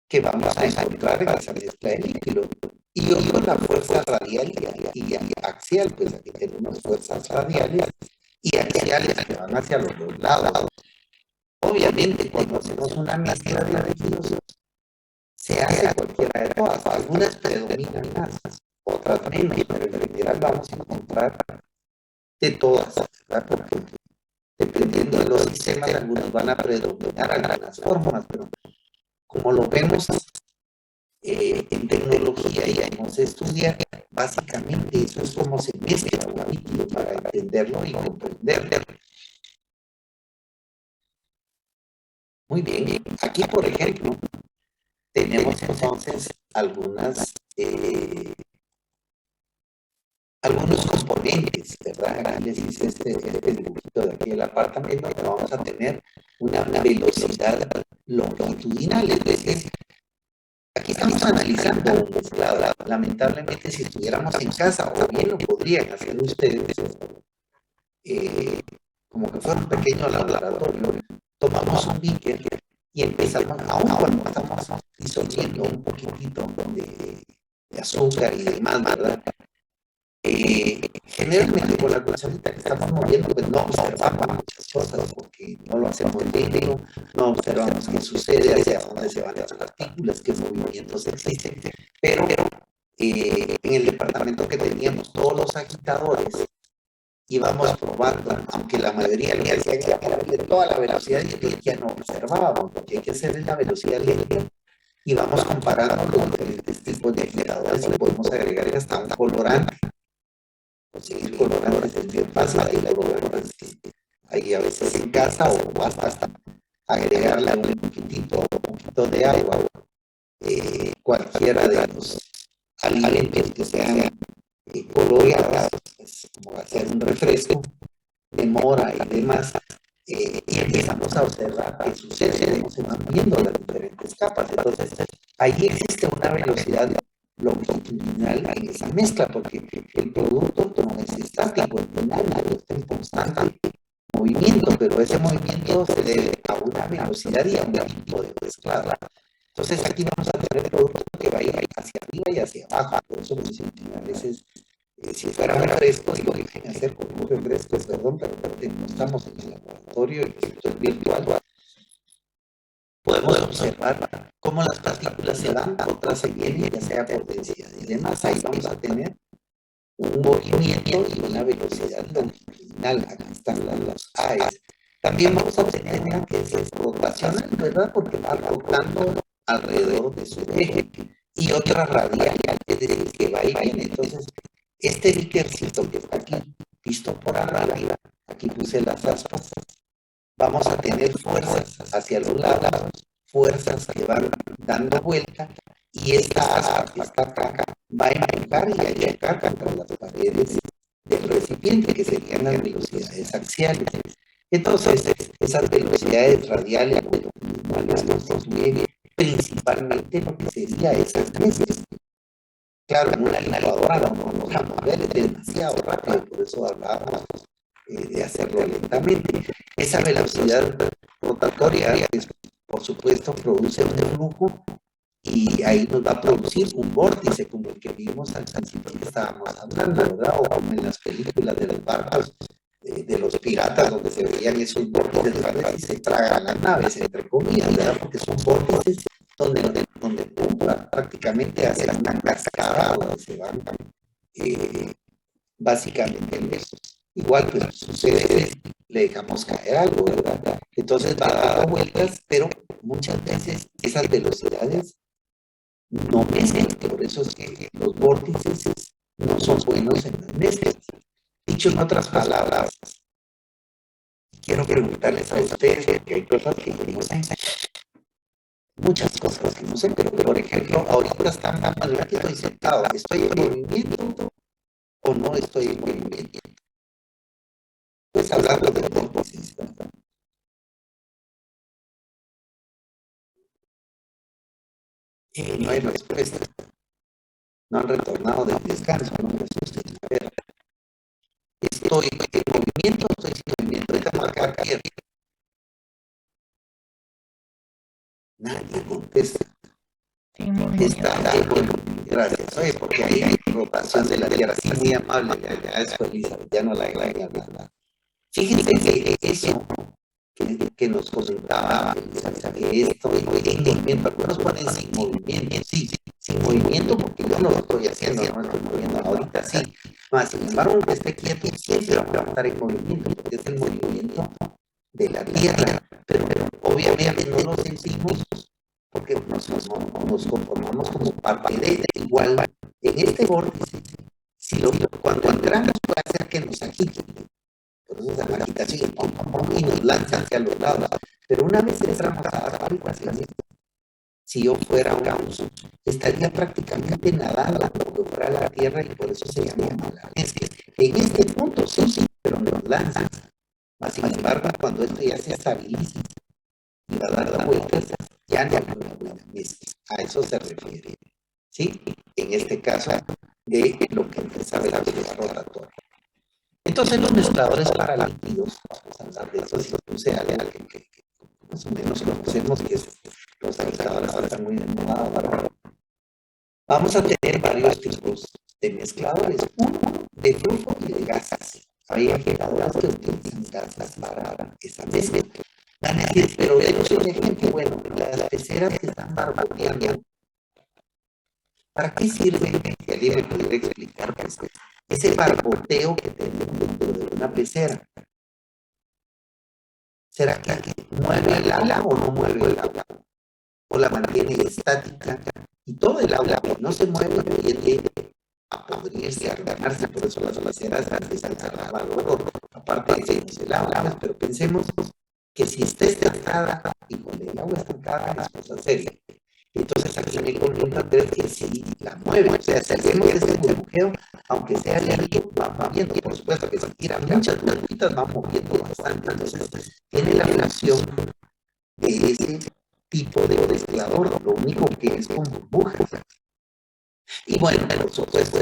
que vamos a encontrar en esa mezcla de líquido. Y otra, la fuerza radial y axial. Pues aquí tenemos fuerzas radiales y axiales que van hacia los dos lados. Obviamente, cuando hacemos una mezcla de líquidos, se hace cualquiera de todas. Algunas predominan más, otras menos, pero en general vamos a encontrar de todas, ¿verdad? Porque dependiendo de los sistemas, algunos van a predominar algunas formas, pero como lo vemos en tecnología y vamos a estudiar, básicamente eso es como se mezcla un líquido para entenderlo y comprenderlo. Muy bien, aquí por ejemplo, tenemos entonces algunos componentes, ¿verdad? Aquí les hice este dibujito de aquí del apartamento, que vamos a tener una velocidad longitudinal, es decir, aquí estamos analizando un mezclado. Lamentablemente, si estuviéramos en casa, o bien lo podrían hacer ustedes, como que fuera un pequeño laboratorio, tomamos un beaker y empezamos, aún cuando estamos disolviendo un poquitito de azúcar y demás, ¿verdad? Generalmente con la cucharita que estamos moviendo, pues no observamos muchas cosas porque no lo hacemos bien, no observamos qué sucede, hacia dónde se van las partículas, qué movimientos existen. Pero en el departamento que teníamos todos los agitadores, íbamos probando, aunque la mayoría le hacía que era toda la velocidad y ya no observábamos, porque hay que hacer la velocidad libre. Y vamos comparando los diferentes tipos de agitadores y podemos agregar hasta un colorante. Conseguir colorantes es bien fácil, hay colorantes que hay a veces en casa o basta agregarle un poquito de agua, cualquiera de los alimentos que sean coloreados, pues, como hacer un refresco de mora y demás, y empezamos a observar qué sucede, cómo se van viendo las diferentes capas. Entonces, ahí existe una velocidad longitudinal en esa mezcla, porque el producto no es estático, es dinámico, está en constante movimiento, pero ese movimiento se debe a una velocidad y a un tipo de mezclado. Entonces aquí vamos a tener productos que vayan hacia arriba y hacia abajo. Por eso a veces, si fuera un refresco, lo dejen hacer con un refresco, perdón, pero no estamos en el laboratorio y esto es virtual. Podemos observar cómo las partículas se van, otras se vienen, ya sea por densidad y demás. Ahí vamos a tener un movimiento y una velocidad longitudinal. Aquí están los A's. También vamos a tener una que es rotacional, ¿verdad? Porque va rotando alrededor de su eje. Y otra radial, es decir, que va y viene. Entonces, este bickercito que está aquí, visto por arriba, aquí puse las aspas, vamos a tener fuerzas hacia los lados, fuerzas que van dando vuelta, y esta aspa que está acá va a empujar y a chocar contra las paredes del recipiente, que serían las velocidades axiales. Entonces, esas velocidades radiales constituyen principalmente lo que sería esas mezclas. Claro, en una licuadora no vamos a mover, es demasiado rápido, por eso hablábamos de hacerlo lentamente. Esa velocidad rotatoria, por supuesto, produce un flujo, y ahí nos va a producir un vórtice, como el que vimos al principio que estábamos hablando, ¿verdad? O como en las películas de los barcos, de los piratas, donde se veían esos vórtices grandes y se tragan las naves, entre comillas, ¿verdad? Porque son vórtices donde prácticamente hacen una cascada, donde se van básicamente en eso. Igual, pues sucede, le dejamos caer algo, ¿verdad? Entonces va dando vueltas, pero muchas veces esas velocidades no mezclan, por eso es que los vórtices no son buenos en las mezclas. Dicho en otras palabras, quiero preguntarles a ustedes, porque hay cosas que no sé, muchas cosas que no sé, pero por ejemplo, ahorita aquí estoy sentado, ¿estoy en movimiento o no estoy en movimiento? Pues hablando de vórtices, ¿verdad? No hay respuesta. No han retornado del descanso, no me asusten. A ver, ¿estoy en movimiento o estoy sin movimiento? Déjame marcar tierra. Nadie contesta. Está en movimiento. Gracias. Oye, porque ahí hay rotación de la tierra. Sí, muy amable. Ya es Elizabeth, ya no la nada. Fíjense que eso que nos comentaba, esto en movimiento, algunos ponen sin movimiento, sí, sin movimiento, porque yo no lo estoy haciendo, no me estoy moviendo ahorita, sí, más sin embargo, aunque esté quieto, siempre va a estar en movimiento, porque es el movimiento de la tierra, pero obviamente no lo sentimos, porque nos conformamos como parte de igual, en este vórtice, cuando entramos puede hacer que nos agite. Por eso es la agitación y nos lanza hacia los lados. Pero una vez entramos a la ecuación, si yo fuera un auto, estaría prácticamente nadando por fuera de la tierra, y por eso se llama mala. Es que en este punto sí, pero nos lanza. Sin embargo, cuando esto ya se estabiliza y va a dar la vuelta, ya no hay una buena mezcla. A eso se refiere. ¿Sí? En este caso, de lo que empezaba la velocidad rotatoria. Entonces, los mezcladores para líquidos, vamos a hablar de eso, si puse algo que más o menos conocemos, que es los agitadores, ahora están muy de moda ahora. Vamos a tener varios tipos de mezcladores, uno de flujo y de gases. Hay agitadores que utilizan gases para esa mezcla. Van a decir, pero ellos son ejemplo, bueno, las peceras que están barboteando, ¿para qué sirve? Que alguien me pudiera explicar, pues, ese barboteo que tenemos dentro de una pecera. ¿Será que mueve el agua o no mueve el agua? ¿O la mantiene estática? Y todo el agua que no se mueve tiende a podrirse, a ganarse, por eso las peceras empiezan a dar valor. Aparte de el agua, pero pensemos que si está estancada y con el agua estancada, las cosas serias. Entonces aquí me comenta que si la mueve, o sea, si hacemos este burbujeo, aunque sea líquido, va moviendo. Por supuesto que si tira muchas burbujitas, va moviendo bastante. Entonces tiene la función de ese tipo de mezclador, lo único que es con burbujas. Y bueno, por supuesto,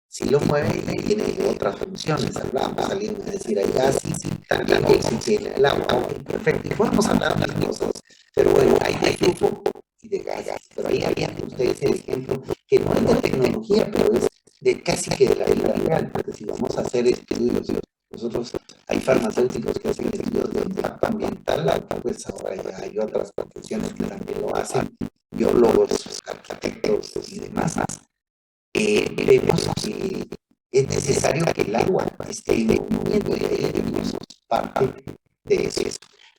si lo mueve y tiene otras funciones. Hablábamos, alguien a decir allá, sí, también oxigena el agua. Perfecto, y podemos hablar de las cosas. Pero bueno, hay de flujo y de gas. Pero ahí había ustedes el ejemplo que no es de tecnología, pero es de casi que de la vida real, porque si vamos a hacer estudios, nosotros hay farmacéuticos que hacen estudios de impacto ambiental, pues ahora ya hay otras profesiones que también lo hacen, biólogos, arquitectos y demás. Vemos que es necesario que el agua esté en movimiento, y ahí tenemos parte de eso.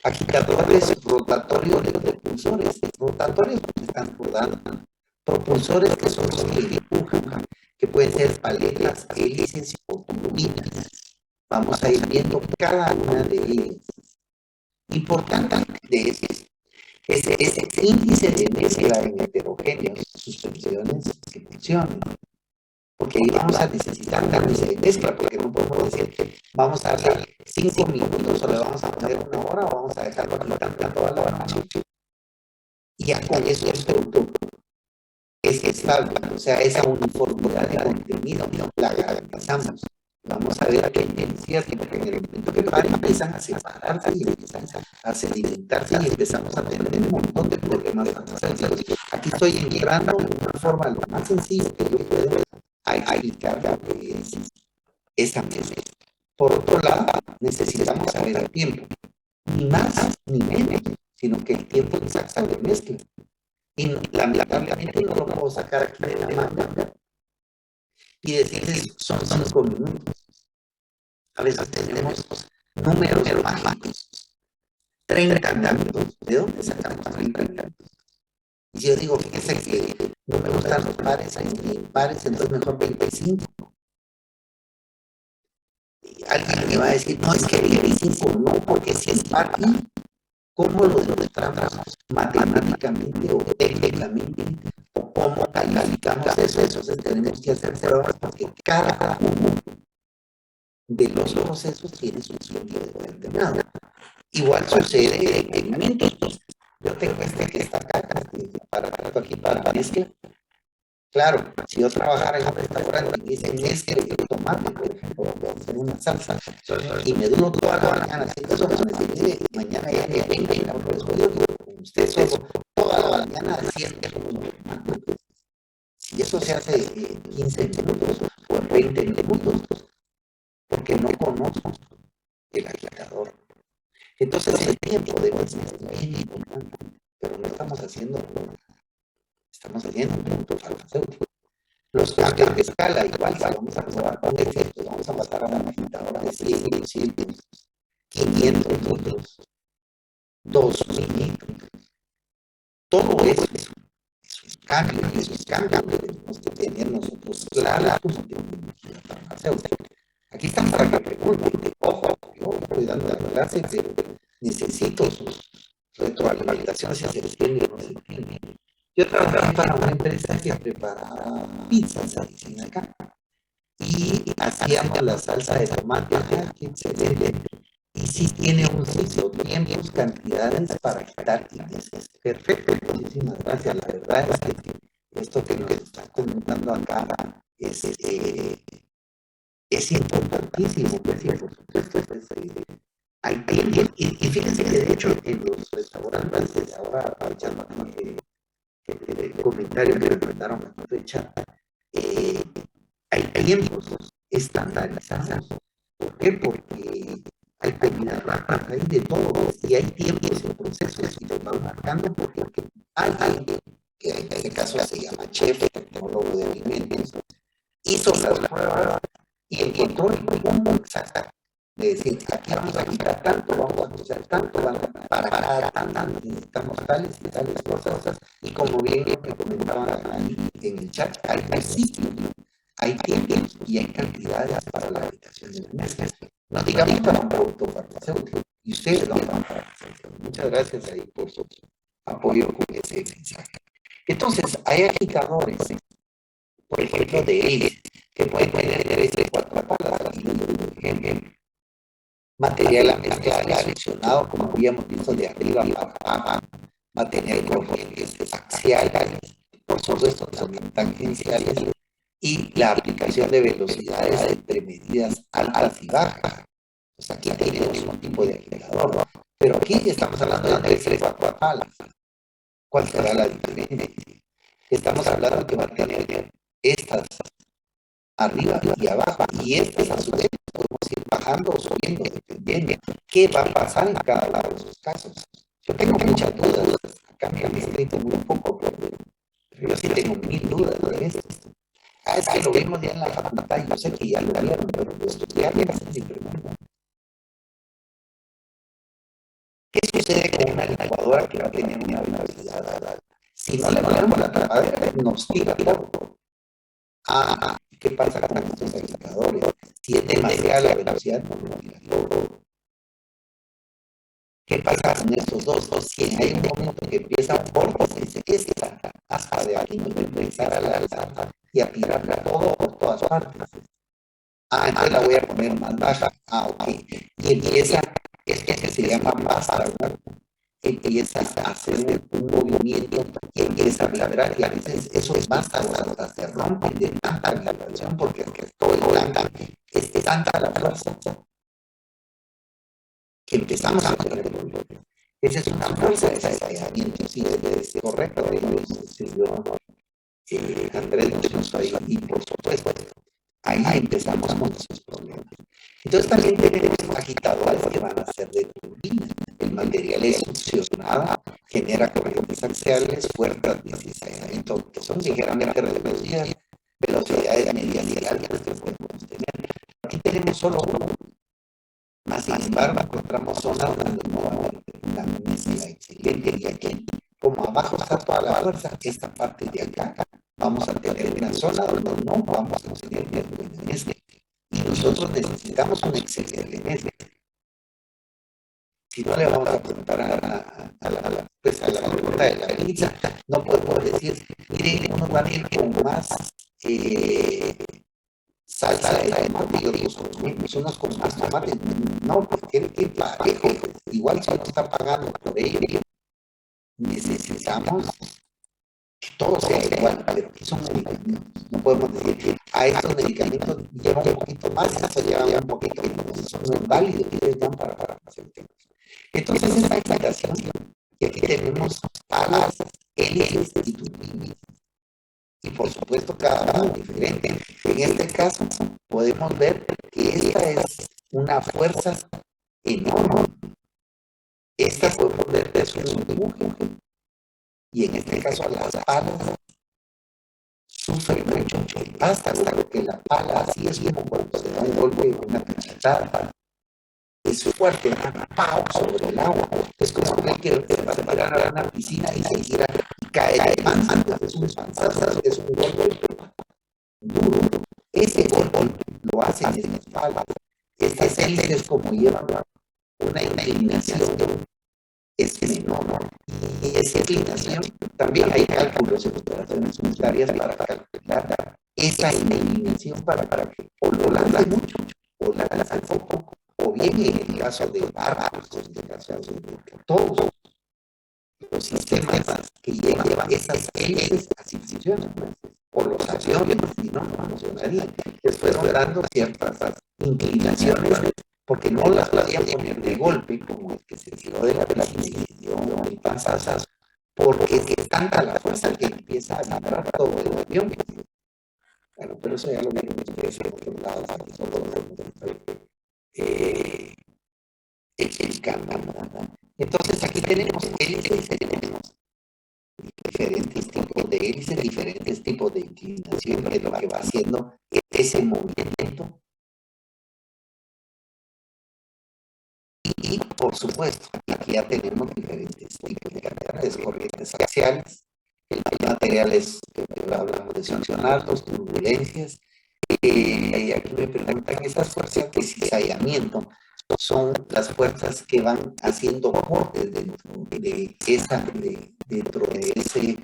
Agitadores rotatorios de propulsores. Rotatorios que están rodando. Propulsores que son los que empujan, que pueden ser paletas, hélices o turbinas. Vamos a ir viendo cada una de ellas. Importante de eso es ese índice de mezcla en heterogéneos, suspensiones que funcionan. Porque ahí vamos a necesitar cambios de mezcla, porque no podemos decir que vamos a darle 5 minutos o le vamos a poner 1 hora o vamos a dejarlo agitando toda la noche. Y ya con eso el producto es estable, o sea, esa uniformidad de contenido la garantizamos. Vamos a ver que es cierto, porque en el momento que empiezan a separarse y empiezan a sedimentarse y empezamos a tener un montón de problemas farmacéuticos. Aquí estoy entrando de una forma lo más sencilla que yo puedo explicar lo que es esa mezcla. Por otro lado, necesitamos saber el tiempo, ni más ni menos, sino que el tiempo exacto de mezcla. Y lamentablemente no lo puedo sacar aquí de la mano y decirles son 5 minutos. A veces tenemos números mágicos. 30 minutos. ¿De dónde sacamos 30 minutos? Y yo digo, fíjese que no me gustan los pares, hay pares, entonces mejor 25. Y alguien me va a decir, no, es que 25 no, porque si es par, ¿cómo lo demostramos matemáticamente o técnicamente? ¿O cómo calificamos eso? Entonces tenemos que hacer pruebas porque cada uno de los procesos tiene su sonido determinado. Igual sucede en alimentos. Yo tengo que está acá, aquí para mezcla. Claro, si yo trabajara en un restaurante y dicen mezcla de tomate, por ejemplo, voy a hacer una salsa y me duro toda la mañana haciendo eso, mire, mañana ya me venga, por eso yo digo, usted solo toda la mañana haciendo tomate. Si eso se hace en 15 minutos o en 20 minutos, porque no conozco el agitador. Entonces el tiempo debe ser bien importante, pero no estamos haciendo un producto farmacéutico. Los cambios de escala, igual, vamos a probar con efectos, vamos a pasar a una agitadora de 100 litros, 500 litros, 2000 litros. Todo eso es un cambio, y esos cambios tenemos que tener nosotros claros como la farmacéutica. Aquí están para que pregunten, ojo, yo estoy dando la clase, pero necesito sus retroalimentaciones si se entiende o no se entiende. Yo trabajaba para una empresa que preparaba pizzas, dicen acá, y hacíamos la salsa de tomate, que excelente, y sí tiene un sitio, tiempos, cantidades para quitar índices. Perfecto, muchísimas gracias. La verdad es que esto que nos está comentando acá es importantísimo, pues, y por supuesto, pues, hay tiempo, y fíjense que de hecho en los restaurantes, ahora aprovechando el comentario que me mandaron a el chat, hay tiempos estandarizados. ¿Por qué? Porque hay comidas rápidas, hay de todo, y hay tiempos en procesos y los van marcando porque hay alguien que en este caso se llama chef, tecnólogo de alimentos, hizo las pruebas y encontró el cómo exacto. De decir, aquí vamos a quitar tanto, vamos a quitar tanto, para cada tanto, necesitamos tales y tales cosas. Y como bien lo que comentaban ahí en el chat, hay principios, hay tiempos y hay cantidades para la aplicación de la mezcla. No digamos para un producto farmacéutico. Y ustedes lo van para farmacéutico. Muchas gracias ahí por su apoyo con ese mensaje. Entonces, hay agitadores, por ejemplo, de hélice, que pueden tener 3 o 4 palas, por ejemplo. Material a mezclar seleccionado, como habíamos visto de arriba para abajo, material corrientes axiales, por supuesto también tangenciales, y la aplicación de velocidades entre medidas altas y bajas. Pues aquí tenemos un tipo de agitador, pero aquí estamos hablando de 3 o 4 palas. ¿Cuál será la diferencia? Estamos hablando que va a tener estas arriba y abajo, y estas a su vez podemos ir bajando o subiendo, dependiendo qué va a pasar en cada uno de esos casos. Yo tengo muchas dudas, acá me han escrito muy poco, pero yo sí tengo 1000 dudas de esto. Es que lo vimos ya en la facultad, yo sé que ya lo vieron, pero los estudiantes hacen mi pregunta. sucede con una licuadora que va a tener una velocidad. Si no le ponemos la tapadera, nos tira todo. ¿Qué pasa con estos agitadores? Si es demasiada la velocidad, no lo tira todo. ¿Qué pasa con estos dos? Si hay un momento que empieza un vórtice, esta aspa de aquí nos va a empezar a lanzar y a tirarla todo por todas partes. Entonces la voy a poner más baja. Ok. Y empieza, esto que se llama basta, empieza a hacer un movimiento y empieza a vibrar, y a veces esos bastas hasta se rompen de tanta vibración, porque es que todo el blanca es tanta la fuerza que empezamos a correr el bloque. Esa es una fuerza de desagregamiento, sí, es correcto, Andrés nos puso ahí, y por supuesto, ahí empezamos con esos problemas. Entonces también tenemos agitadores que van a ser de turbina. El material es succionado, genera corrientes axiales, fuerzas de desagregamiento que son ligeramente reducidas, velocidades medias y altas que podemos tener. Aquí tenemos solo uno. Más sin embargo, encontramos zonas donde no va a haber una necesidad excelente, y aquí, como abajo está toda la fuerza, esta parte de acá, vamos a tener una zona donde no vamos a tener buena. Y nosotros necesitamos un excelente mes. Si no le vamos a preguntar a la pregunta de la pizza, no podemos decir, miren, unos van a ir con más salsa de tomate, unos con más tomate. No, porque tiene que ir parejo. Igual si uno está pagando por ello, necesitamos que todo sea igual, pero aquí son medicamentos. No podemos decir que a estos medicamentos llevan un poquito más, eso lleva un poquito menos. Eso no es válido, y les dan para pacientes. Entonces, esta explicación, que aquí tenemos palas, hélices y turbinas. Y por supuesto, cada uno diferente. En este caso, podemos ver que esta es una fuerza enorme. Esta podemos ver que es un dibujo. Y en este caso, las palas sufren mucho. Hasta que la pala, así es como cuando se da un golpe o una cachetada, es fuerte, ¡pau!, sobre el agua. Es como que va a tirar a una piscina y se tira y cae de panza. Es un panzazo, es un golpe duro. Ese golpe lo hacen en la espalda. Estas hélices, como llevan una inclinación, es menor. Y esa inclinación, también hay cálculos en operaciones unitarias para calcular esa inclinación para que o lo lanza mucho o la lanza poco. O bien en el caso de barcos, en el caso de todos los sistemas que llevan esas hélices, así funcionan. O los aviones, si no funcionarían. Les fueron dando ciertas inclinaciones, porque no las podían poner de golpe, como el que se tiró de la precisión o el panzazo, porque es tanta la fuerza que empieza a vibrar todo el avión. Bueno, pero eso ya lo vimos que es en otros lados, explicando. Entonces aquí tenemos hélices, tenemos diferentes tipos de hélices, diferentes tipos de inclinación, que lo que va haciendo ese movimiento. Y por supuesto, aquí ya tenemos diferentes tipos de cargas, corrientes axiales, materiales que hablamos de tensionarlos, turbulencias. Y aquí me preguntan, estas fuerzas de cizallamiento son las fuerzas que van haciendo cortes dentro de ese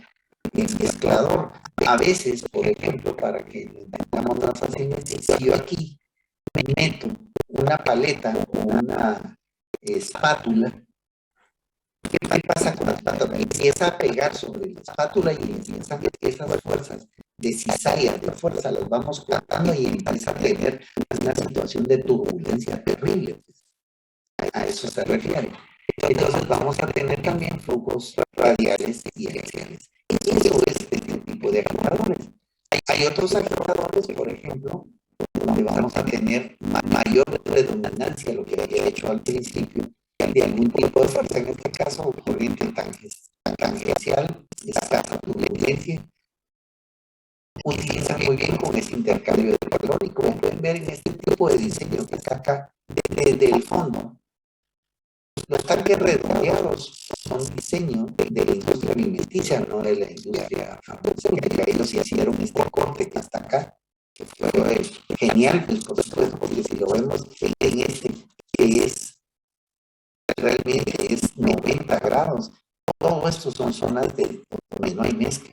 mezclador. A veces, por ejemplo, para que entendamos más fácilmente, si yo aquí me meto una paleta o una espátula, ¿qué pasa con la espátula? Empieza a pegar sobre la espátula y empiezan esas fuerzas de cizalla, de fuerza, las vamos cortando y empieza a tener una situación de turbulencia terrible. A eso se refiere. Entonces vamos a tener también flujos radiales y axiales. Y eso es este tipo de agitadores. Hay otros agitadores, por ejemplo, donde vamos a tener mayor redundancia, lo que había hecho al principio, de algún tipo de fuerza. En este caso, corriente tangencial, escasa turbulencia. Utilizan muy bien con este intercambio de calor, y como pueden ver en este tipo de diseño que está acá desde el fondo, Los tanques redondeados son diseño de la industria alimenticia, no de la industria farmacéutica. Ellos hicieron este corte que está acá, que fue genial, pues por supuesto, porque si lo vemos en este, que es realmente es 90 grados, todo esto son zonas donde no hay mezcla,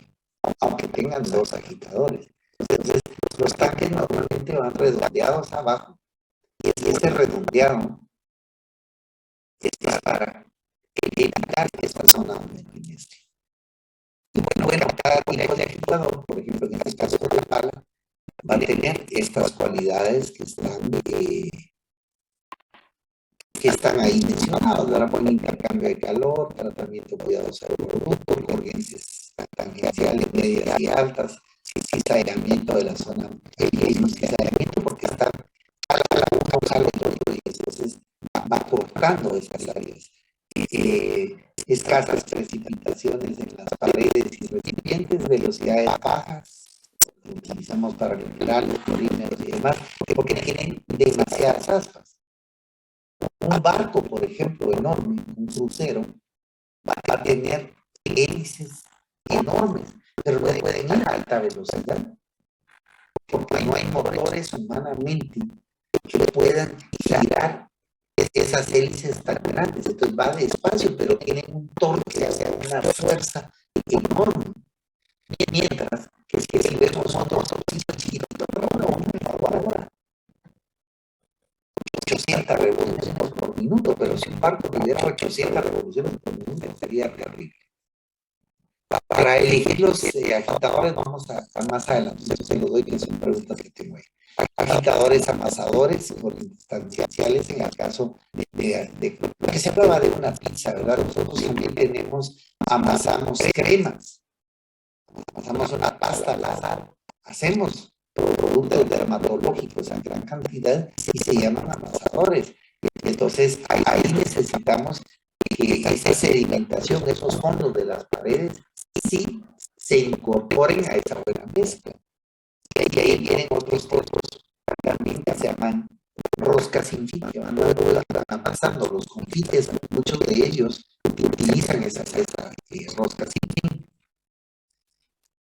aunque tengan 2 agitadores. Entonces, los tanques normalmente van redondeados abajo, y este redondeado es para evitar esta zona donde no hay mezcla. Y bueno, cada tipo de agitador, por ejemplo, en este caso de la pala, va a tener estas cualidades que están ahí mencionadas, ¿verdad? Por intercambio de calor, tratamiento cuidadoso del producto, corrientes tangenciales medias y altas, cizallamiento de la zona, cizallamiento porque está a la boca al otro y entonces va cortando esas áreas. Escasas precipitaciones en las paredes y recipientes, velocidades bajas, utilizamos para limpiar los polímeros y demás, porque tienen demasiadas aspas. Un barco, por ejemplo, enorme, un crucero, va a tener hélices enormes, pero no pueden ir a alta velocidad, porque no hay motores humanamente que puedan girar esas hélices tan grandes. Entonces va despacio, pero tienen un torque, una fuerza enorme. Mientras que si vemos otros chiquitos, ahora 800 revoluciones por minuto, pero si un barco tuviera 800 revoluciones por minuto sería terrible. Para elegir los agitadores vamos a más adelante, yo se los doy, que son preguntas que tengo ahí. Agitadores amasadores o instanciales en el caso de que se hablaba de una pizza, ¿verdad? Nosotros también amasamos cremas, amasamos una pasta al azar, hacemos productos dermatológicos en gran cantidad y se llaman amasadores. Entonces ahí necesitamos que esa sedimentación, esos fondos de las paredes, sí se incorporen a esa buena mezcla. Y ahí vienen otros tipos también que se llaman roscas sin fin, que van amasando los confites. Muchos de ellos utilizan esas roscas sin fin.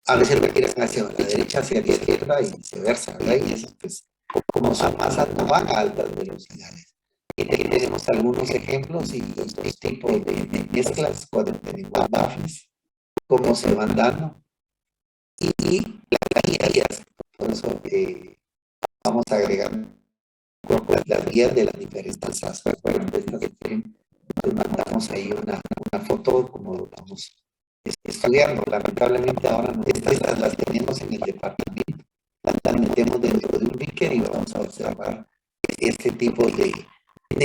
A veces requieren hacia la derecha, hacia la izquierda y viceversa, ¿verdad? Y eso, pues, como son masas, no van a altas velocidades. Y tenemos algunos ejemplos y estos tipos de mezclas cuando tenemos baffles, cómo se van dando. Y las guías, por eso vamos a agregar las guías de las diferentes aspas. Bueno, les mandamos ahí una foto como lo vamos estudiando. Lamentablemente ahora estas las tenemos en el departamento, las metemos dentro de un beaker y vamos a observar este tipo de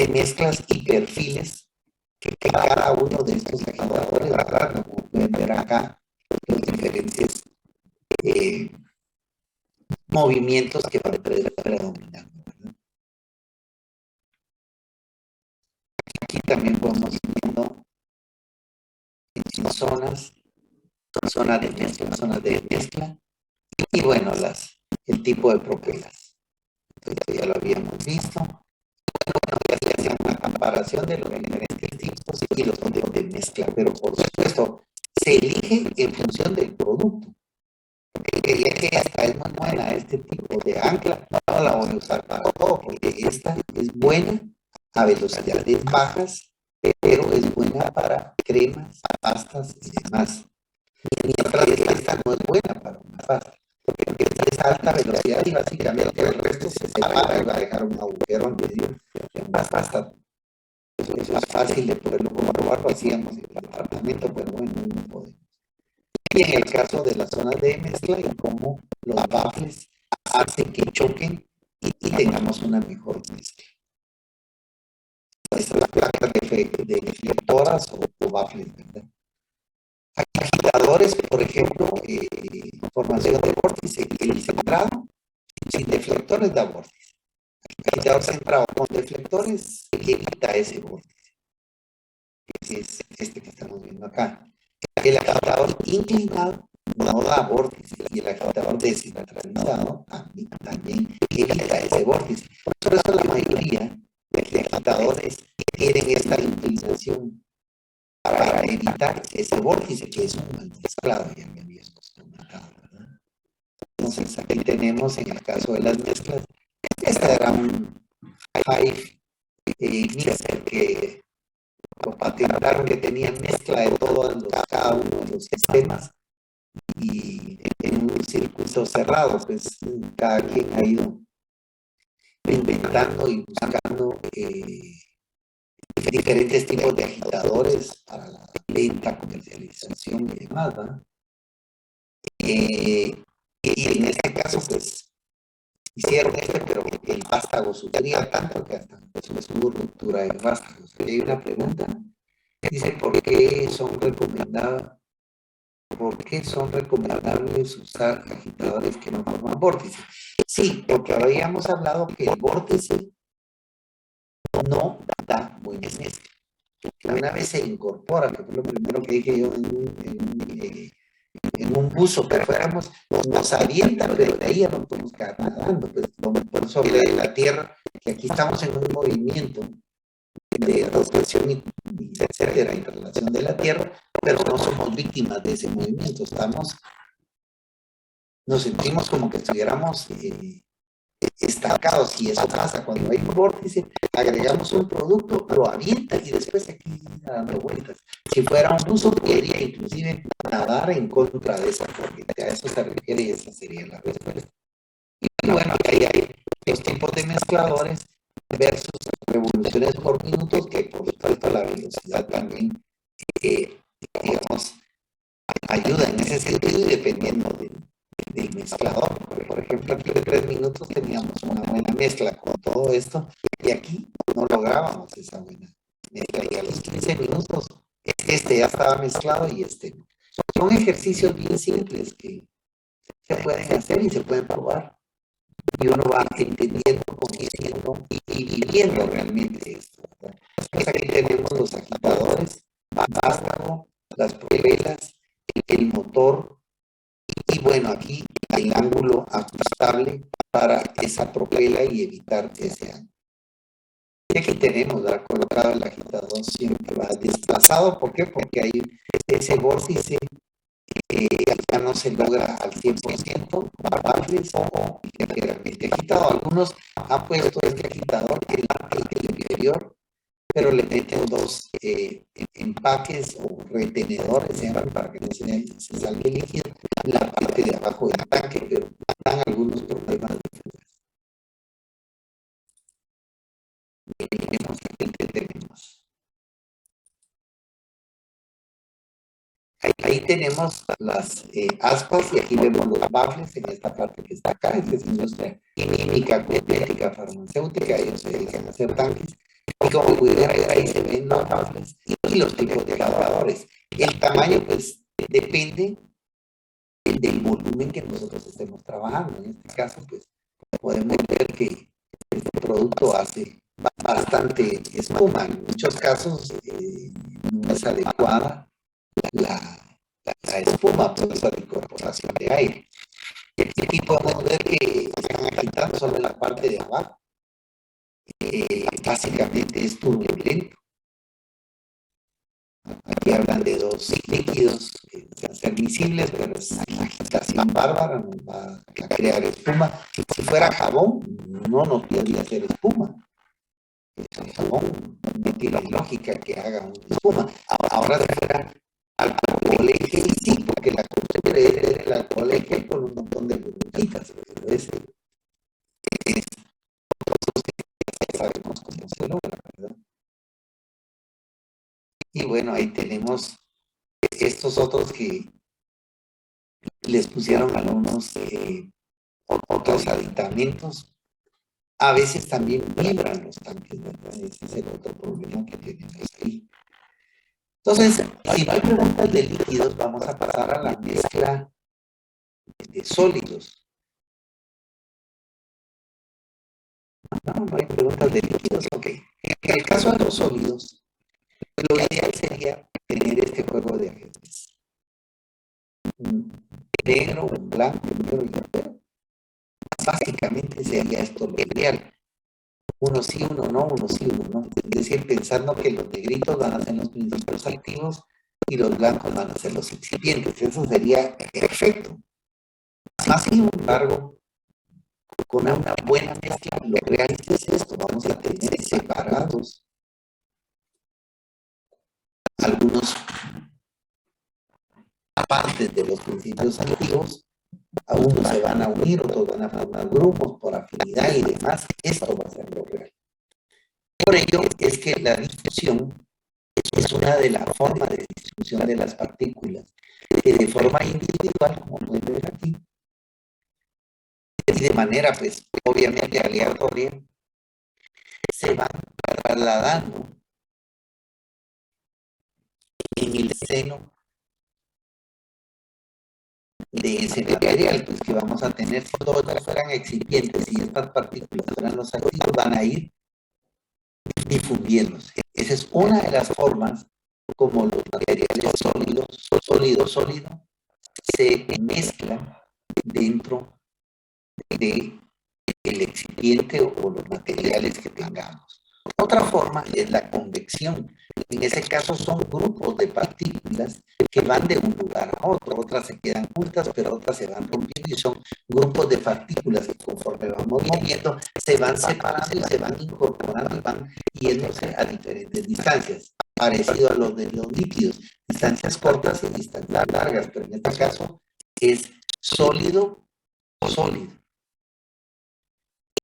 mezclas y perfiles que cada uno de estos agitadores, ¿verdad? Como pueden ver acá, los diferentes movimientos que van predominando, ¿verdad? Aquí también podemos ir viendo en zonas de mezcla y bueno, el tipo de propelas. Entonces ya lo habíamos visto. Bueno, ya se hace una comparación de los diferentes tipos y los tipos de mezcla, pero por supuesto se elige en función del producto. Porque ya que esta es muy buena, este tipo de ancla, no la voy a usar para todo, porque esta es buena a velocidades bajas, pero es buena para cremas, pastas y demás. Mientras que esta no es buena para una pasta, porque es alta velocidad y básicamente el resto se separa y va a dejar un agujero en medio de una pasta. Es más fácil de poderlo comprobar, lo hacíamos en el departamento, pero bueno, no podemos. Y en el caso de las zonas de mezcla y cómo los baffles hacen que choquen y tengamos una mejor mezcla. Esta es la placa de deflectoras o baffles, ¿verdad? Agitadores, por ejemplo, formación de vórtice, el centrado, sin deflectores da vórtice. Agitador centrado con deflectores evita ese vórtice. Es este que estamos viendo acá. El agitador inclinado no da vórtice y el agitador descentralizado también evita ese vórtice. Por eso la mayoría de agitadores tienen esta inclinación evitar ese vórtice que es un mal mezclado, ya me habías comentado, ¿verdad? Entonces aquí tenemos en el caso de las mezclas, este era un Hive mixer que lo patentaron, que tenía mezcla de cada uno de los sistemas, y en un circuito cerrado, pues cada quien ha ido inventando y buscando diferentes tipos de agitadores para la venta, comercialización y demás, ¿verdad? Y en este caso, pues, hicieron pero el vástago sufría tanto que hasta hubo ruptura del vástago. O sea, hay una pregunta, dice, ¿por qué son recomendables usar agitadores que no forman vórtice? Sí, porque habíamos hablado que el vórtice no da buena mezcla. Una vez se incorpora, que fue lo primero que dije yo en un buzo, pero fuéramos, nos avienta, pero de ahí ya no podemos quedar nadando, pues por sobre la tierra, que aquí estamos en un movimiento de rotación y etcétera, en relación de la tierra, pero no somos víctimas de ese movimiento, nos sentimos como que estuviéramos estancados, y eso pasa cuando hay un vórtice, agregamos un producto, lo avienta y después aquí dando vueltas. Si fuera un buzo, podría inclusive nadar en contra de esa corriente. A eso se refiere y esa sería la respuesta. Y bueno, ahí hay los tipos de mezcladores versus revoluciones por minuto, que por supuesto la velocidad también, digamos, ayuda en ese sentido, y dependiendo del mezclador. Por ejemplo, aquí de 3 minutos teníamos una buena mezcla con todo esto, y aquí no lográbamos esa buena mezcla, y a los 15 minutos este ya estaba mezclado y este no. Son ejercicios bien simples que se pueden hacer y se pueden probar, y uno va entendiendo, conociendo y viviendo realmente esto, ¿verdad? Pues aquí tenemos los agitadores, vástago, las propelas, el motor, y bueno, aquí el ángulo ajustable para esa propela y evitar ese ángulo. Y aquí tenemos, ¿verdad?, colocado el agitador siempre va desplazado. ¿Por qué? Porque hay ese vórtice ya no se logra al 100%, bajarles o ligeramente agitado. Algunos han puesto este agitador en la parte inferior, pero le meten 2 empaques o retenedores, para que no se salga el líquido en la parte de abajo del tanque, pero dan algunos problemas de fugas. Tenemos. Ahí tenemos las aspas, y aquí vemos los baffles en esta parte que está acá. Esta es industria química, cosmética, farmacéutica. Ellos se dedican a hacer tanques. Y como pudieran ver, ahí se ven los baffles y los tipos de lavadores. El tamaño, pues, depende del volumen que nosotros estemos trabajando. En este caso, pues, podemos ver que este producto hace bastante espuma. En muchos casos no es adecuada la espuma por esa incorporación de aire. Y aquí podemos ver que están agitando solo en la parte de abajo. Básicamente es turbulento. Aquí hablan de 2 líquidos que van a ser visibles, pero es la agitación bárbara, nos va a crear espuma. Si fuera jabón, no podría ser espuma. El jabón no tiene lógica que haga una espuma. Ahora, si fuera alcohol gel, sí, porque la costumbre es el alcohol gel con un montón de burbujitas, pero ese es, sabemos cómo se logra, ¿verdad? Y bueno, ahí tenemos estos otros que les pusieron algunos otros aditamentos. A veces también vibran los tanques, ¿verdad? Ese es el otro problema que tenemos ahí. Entonces, si no hay preguntas de líquidos, vamos a pasar a la mezcla de sólidos. No hay preguntas de líquidos, ok. En el caso de los sólidos, lo ideal sería tener este juego de ajedrez. Un negro, un blanco, un negro y un negro. Básicamente sería esto lo ideal. Uno sí, uno no, uno sí, uno no. Es decir, pensando que los negritos van a ser los principios activos, y los blancos van a ser los excipientes. Eso sería perfecto. Más sin embargo, con una buena mezcla, lo real es esto. Vamos a tener separados algunos partes de los principios activos. A unos se van a unir, otros van a formar grupos por afinidad y demás. Esto va a ser lo real. Por ello es que la difusión es una de las formas de distribución de las partículas, que de forma individual, como pueden ver aquí, y de manera, pues, obviamente aleatoria, se van trasladando en el seno de ese material, pues que vamos a tener, si todos fueran excipientes y estas partículas fueran los activos, van a ir difundiéndose. Esa es una de las formas como los materiales sólido, se mezclan dentro del excipiente o los materiales que tengamos. Otra forma es la convección. En ese caso son grupos de partículas que van de un lugar a otro. Otras se quedan juntas, pero otras se van rompiendo y son grupos de partículas que conforme vamos moviendo se van separando y se van incorporando y van yéndose a diferentes distancias. Parecido a los de los líquidos. Distancias cortas y distancias largas, pero en este caso es sólido.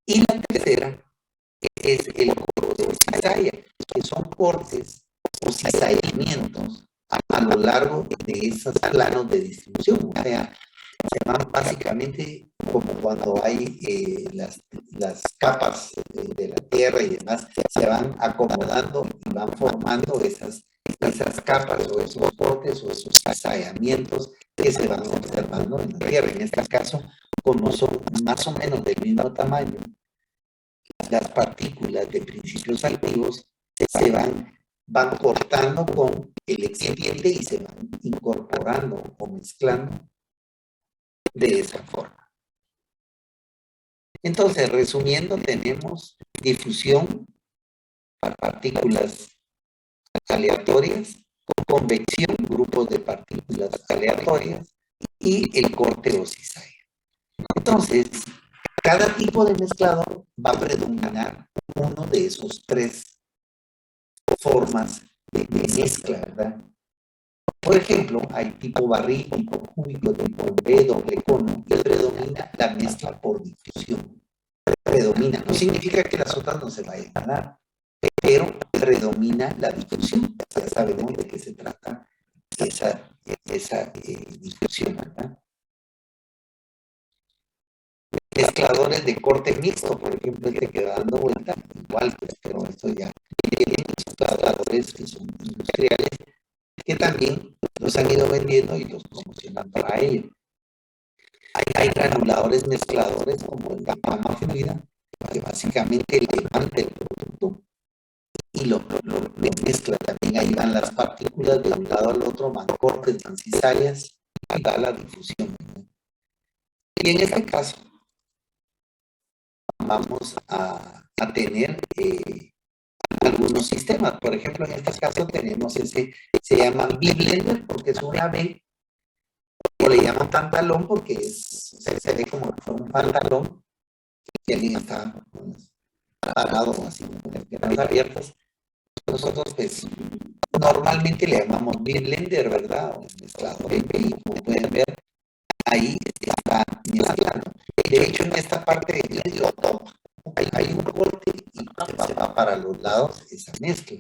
Y la tercera es el corte o cizalla, que son cortes o cizallamientos a lo largo de esos planos de distribución. O sea, se van básicamente como cuando hay las capas de la Tierra y demás, se van acomodando y van formando esas capas o esos cortes o esos cizallamientos que se van observando en la Tierra. En este caso, como son más o menos del mismo tamaño, las partículas de principios activos se van cortando con el excipiente y se van incorporando o mezclando de esa forma. Entonces, resumiendo, tenemos difusión para partículas aleatorias, convección, grupos de partículas aleatorias y el corte o cizalla. Entonces, cada tipo de mezclador va a predominar uno de esos tres formas de mezcla, ¿verdad? Por ejemplo, hay tipo barril, tipo cúbico, tipo V, doble cono, y predomina la mezcla por difusión. Predomina, no significa que las otras no se vayan a dar, pero predomina la difusión. Ya sabemos de qué se trata esa difusión, ¿verdad? Mezcladores de corte mixto, por ejemplo, este que va dando vuelta, igual, pero esto ya tiene mezcladores que son industriales, que también los han ido vendiendo y los promocionan para ello. Hay granuladores mezcladores como el de gama fluida, que básicamente levanta el producto y lo mezcla. También ahí van las partículas de un lado al otro, van cortes, van cizallas, y da la difusión. Y en este caso, vamos a tener algunos sistemas. Por ejemplo, en este caso tenemos se llama B-Blender porque es una B, o le llaman pantalón porque se ve como un pantalón que alguien está parado así, con las piernas abiertas. Nosotros, pues, normalmente le llamamos B-Blender, ¿verdad? O mezclador B, y como pueden ver, ahí está mezclando. De hecho, en esta parte del medio top hay un corte y se va para los lados esa mezcla.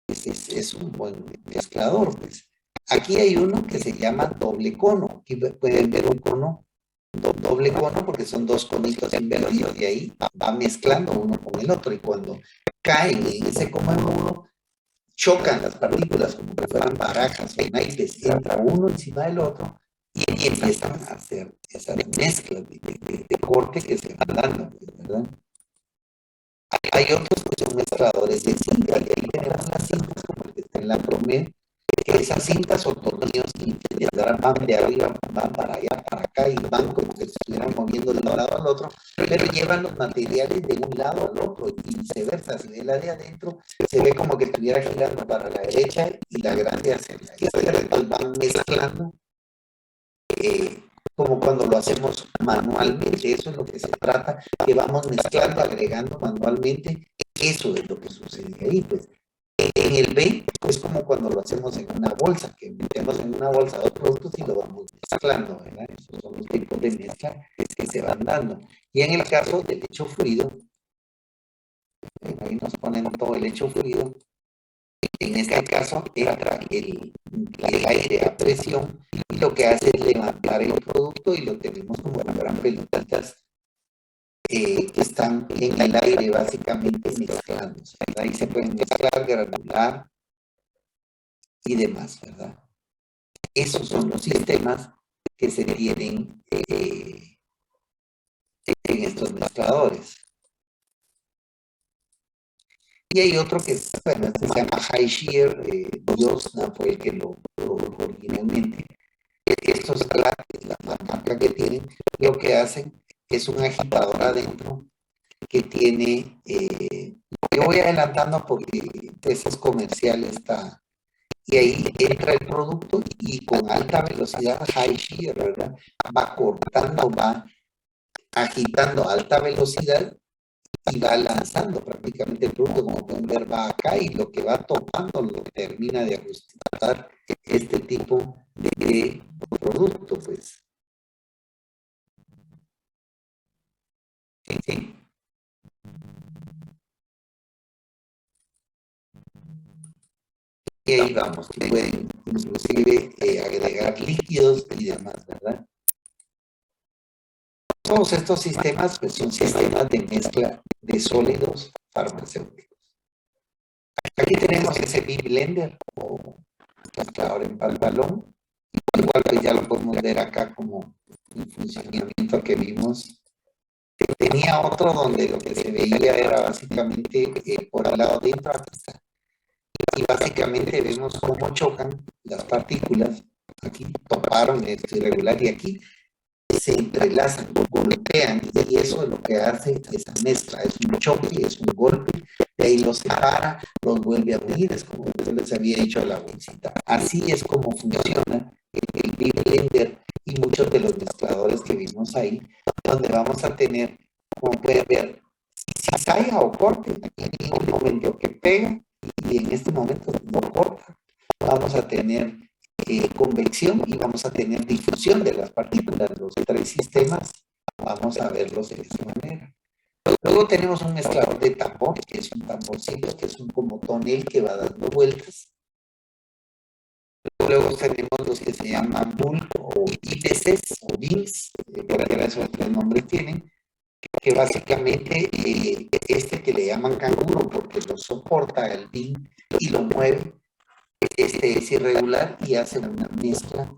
Es un buen mezclador, pues. Aquí hay uno que se llama doble cono. Aquí pueden ver un cono, doble cono, porque son dos conitos invertidos y ahí va mezclando uno con el otro. Y cuando caen en ese cono, chocan las partículas como que fueran barajas o naipes, entra uno encima del otro y empiezan a hacer esas mezclas de corte que se van dando, ¿verdad? Hay otros que son mezcladores de cinta, y ahí tenemos las cintas como el que está en la promedio, que esas cintas o tornillos que van de arriba, van para allá, para acá, acá y van como que se estuvieran moviendo de un lado al otro, pero llevan los materiales de un lado al otro y viceversa. Si ve la de adentro, se ve como que estuviera girando para la derecha y la grande hacia la izquierda. Entonces van mezclando como cuando lo hacemos manualmente. Eso es lo que se trata, que vamos mezclando, agregando manualmente. Eso es lo que sucede ahí, pues. En el B es como cuando lo hacemos en una bolsa, que metemos en una bolsa dos productos y lo vamos mezclando, ¿verdad? Esos son los tipos de mezcla que se van dando. Y en el caso del hecho fluido, ahí nos ponen todo el hecho fluido. En este caso entra el aire a presión y lo que hace es levantar el producto y lo tenemos como gran pelotitas que están en el aire básicamente mezclándose. Ahí se pueden mezclar, granular y demás, ¿verdad? Esos son los sistemas que se tienen en estos mezcladores. Y hay otro que, bueno, este se llama High Shear, Diosna fue el que lo originalmente. Estos látex, la marca que tienen, lo que hacen es un agitador adentro que tiene, yo voy adelantando porque ese es comercial, está, y ahí entra el producto y con alta velocidad, high shear, ¿verdad? Va cortando, va agitando a alta velocidad y va lanzando prácticamente el producto, como pueden ver, va acá y lo que va topando lo que termina de ajustar este tipo de producto, pues. Sí. Y ahí vamos, que pueden inclusive agregar líquidos y demás, ¿verdad? Todos estos sistemas pues, son sistemas de mezcla de sólidos farmacéuticos. Aquí tenemos ese B-Blender o mezclador en balón. Igual pues ya lo podemos ver acá como el funcionamiento que vimos. Tenía otro donde lo que se veía era básicamente por el lado de entrada. Y básicamente vemos cómo chocan las partículas. Aquí toparon esto irregular y aquí se entrelazan, golpean, y eso es lo que hace esa mezcla. Es un choque, es un golpe, de ahí los separa, los vuelve a unir. Es como yo les había dicho a la bolsita. Así es como funciona el B-Blender y muchos de los mezcladores que vimos ahí, donde vamos a tener, como pueden ver, cizalla o corte, en un momento que pega y en este momento no corta. Vamos a tener convección y vamos a tener difusión de las partículas. Los tres sistemas vamos a verlos de esa manera. Luego tenemos un mezclador de tambor, que es un tamborcito, que es un como tonel que va dando vueltas. Luego tenemos los que se llaman bulk o IPCs o BIMs, cualquiera de esos tres nombres tienen, que básicamente este que le llaman canguro porque lo soporta el BIM y lo mueve, este es irregular y hace una mezcla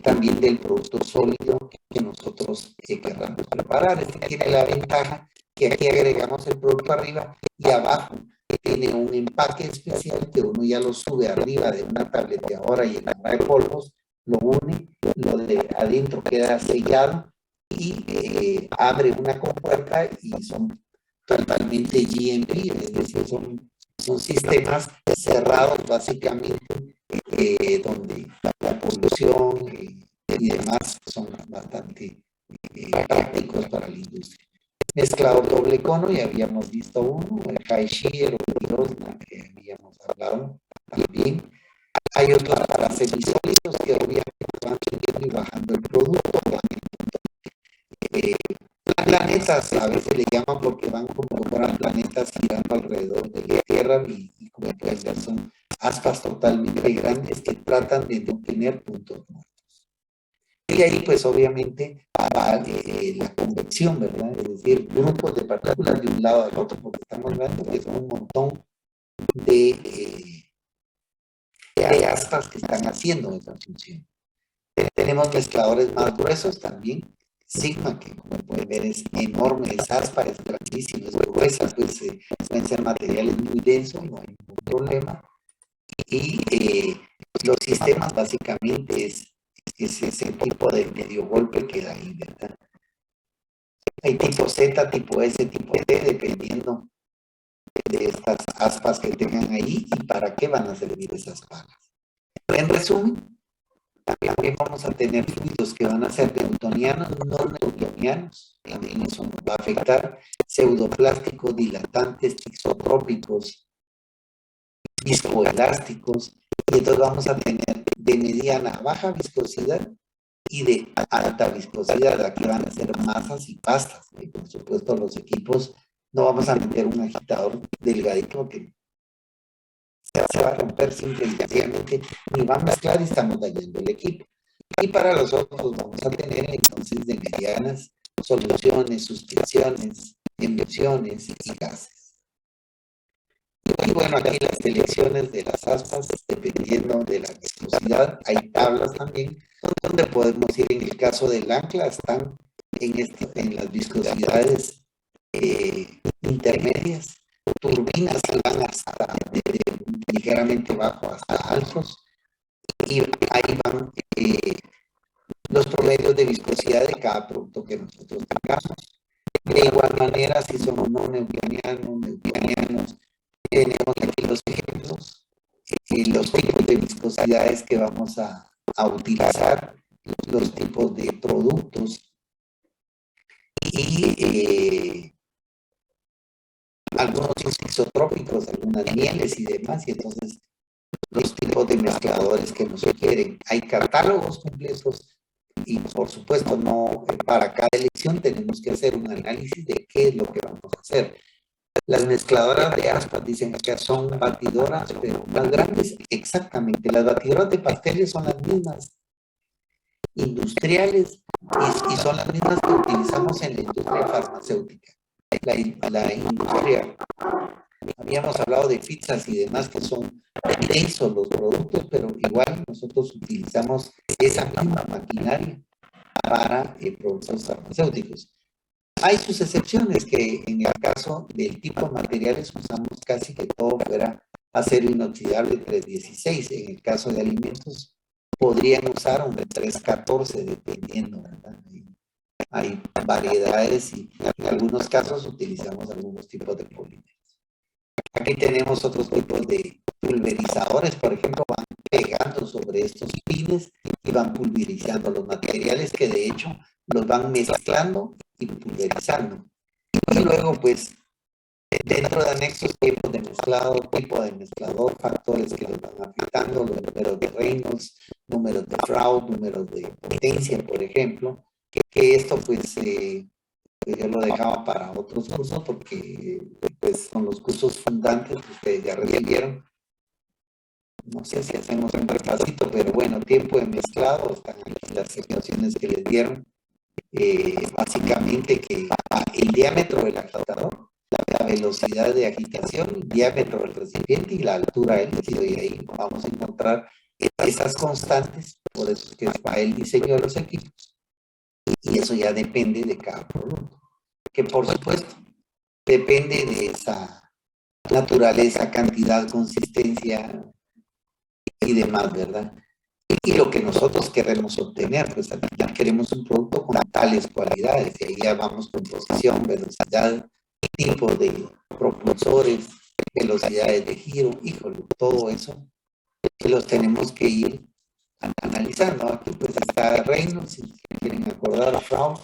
también del producto sólido que nosotros querramos preparar. Este tiene la ventaja que aquí agregamos el producto arriba y abajo tiene un empaque especial que uno ya lo sube arriba de una tableteadora llenada de polvos, lo une, lo de adentro queda sellado y abre una compuerta y son totalmente GMP, es decir, son sistemas cerrados básicamente donde la polución y demás son bastante prácticos para la industria. Mezclador doble cono, ya habíamos visto uno, el High Shear o el Diosna, que habíamos hablado también. Hay otros para semisólidos que obviamente van subiendo y bajando el producto. Planetas a veces le llaman porque van como si fueran planetas girando alrededor de la Tierra y como pueden ver son aspas totalmente grandes que tratan de no tener puntos muertos. Y ahí pues obviamente va la convección, ¿verdad? Es decir, grupos de partículas de un lado al otro, porque estamos hablando que son un montón de aspas que están haciendo esa función. Tenemos mezcladores más gruesos también. Sigma, que como pueden ver es enorme, es aspa, es grandísimo, es gruesa, pues pueden ser materiales muy densos, no hay ningún problema. Y los sistemas básicamente es es ese tipo de medio golpe que da ahí, ¿verdad? Hay tipo Z, tipo S, tipo T, dependiendo de estas aspas que tengan ahí y para qué van a servir esas palas. En resumen, también vamos a tener fluidos que van a ser newtonianos, no newtonianos, también eso nos va a afectar, pseudoplásticos, dilatantes, isotrópicos, viscoelásticos, y entonces vamos a tener de mediana a baja viscosidad y de alta viscosidad. Aquí van a ser masas y pastas. Y por supuesto, los equipos no vamos a meter un agitador delgadito que se va a romper simple y sencillamente, ni va a mezclar y estamos dañando el equipo. Y para los otros vamos a tener entonces de medianas soluciones, suspensiones, emulsiones y gases. Y bueno, aquí las selecciones de las aspas, dependiendo de la viscosidad, hay tablas también, donde podemos ir en el caso del ancla, están en las viscosidades intermedias, turbinas que van hasta ligeramente bajo hasta altos, y ahí van los promedios de viscosidad de cada producto que nosotros tengamos. De igual manera, si somos no newtonianos, tenemos aquí los ejemplos, los tipos de viscosidades que vamos a utilizar, los tipos de productos y algunos isotrópicos, algunas mieles y demás, y entonces los tipos de mezcladores que nos sugieren. Hay catálogos completos y por supuesto no para cada elección tenemos que hacer un análisis de qué es lo que vamos a hacer. Las mezcladoras de aspas dicen que son batidoras, pero más grandes, exactamente. Las batidoras de pasteles son las mismas industriales y son las mismas que utilizamos en la industria farmacéutica. La industria, habíamos hablado de pizzas y demás que son densos los productos, pero igual nosotros utilizamos esa misma maquinaria para productos farmacéuticos. Hay sus excepciones, que en el caso del tipo de materiales usamos casi que todo fuera acero inoxidable 316. En el caso de alimentos podrían usar un 314 dependiendo, ¿verdad? Hay variedades y en algunos casos utilizamos algunos tipos de polímeros. Aquí tenemos otros tipos de pulverizadores, por ejemplo, van pegando sobre estos pines y van pulverizando los materiales que de hecho los van mezclando y pulverizando. Y luego, pues, dentro de anexos, tipos de mezclado, tipo de mezclador, factores que los van afectando, los números de Reynolds, números de Froude, números de potencia, por ejemplo, que esto, pues yo lo dejaba para otros cursos porque pues son los cursos fundantes que ustedes ya recibieron. No sé si hacemos un repasito, pero bueno, tiempo de mezclado, están aquí las situaciones que les dieron. Básicamente que el diámetro del agitador, la velocidad de agitación, el diámetro del recipiente y la altura del líquido, y ahí vamos a encontrar esas constantes, por eso es que va el diseño de los equipos, y eso ya depende de cada producto, que por supuesto depende de esa naturaleza, cantidad, consistencia y demás, ¿verdad? Y lo que nosotros queremos obtener, pues al final queremos un producto con tales cualidades, y ahí ya vamos con posición, velocidad, tipo de propulsores, velocidades de giro, híjole, todo eso que los tenemos que ir analizando. Aquí pues está Reynolds, si quieren acordar a Froude,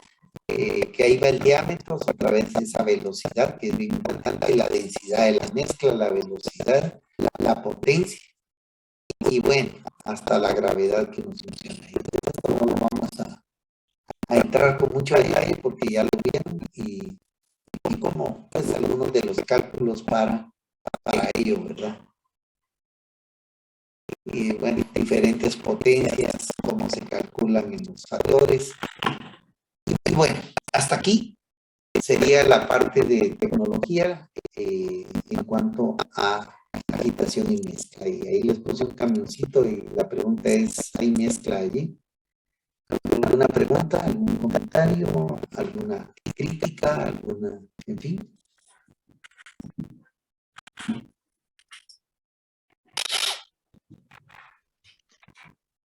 que ahí va el diámetro a través de esa velocidad, que es bien importante, la densidad de la mezcla, la velocidad, la potencia, y bueno, hasta la gravedad que nos funciona. Y esto no lo vamos a entrar con mucho detalle porque ya lo vieron, y como pues algunos de los cálculos para ello, ¿verdad? Y bueno, diferentes potencias, cómo se calculan en los factores. Y bueno, hasta aquí sería la parte de tecnología en cuanto a agitación y mezcla. Y ahí les puse un camioncito y la pregunta es, ¿hay mezcla allí? ¿Alguna pregunta, algún comentario, alguna crítica, alguna, en fin?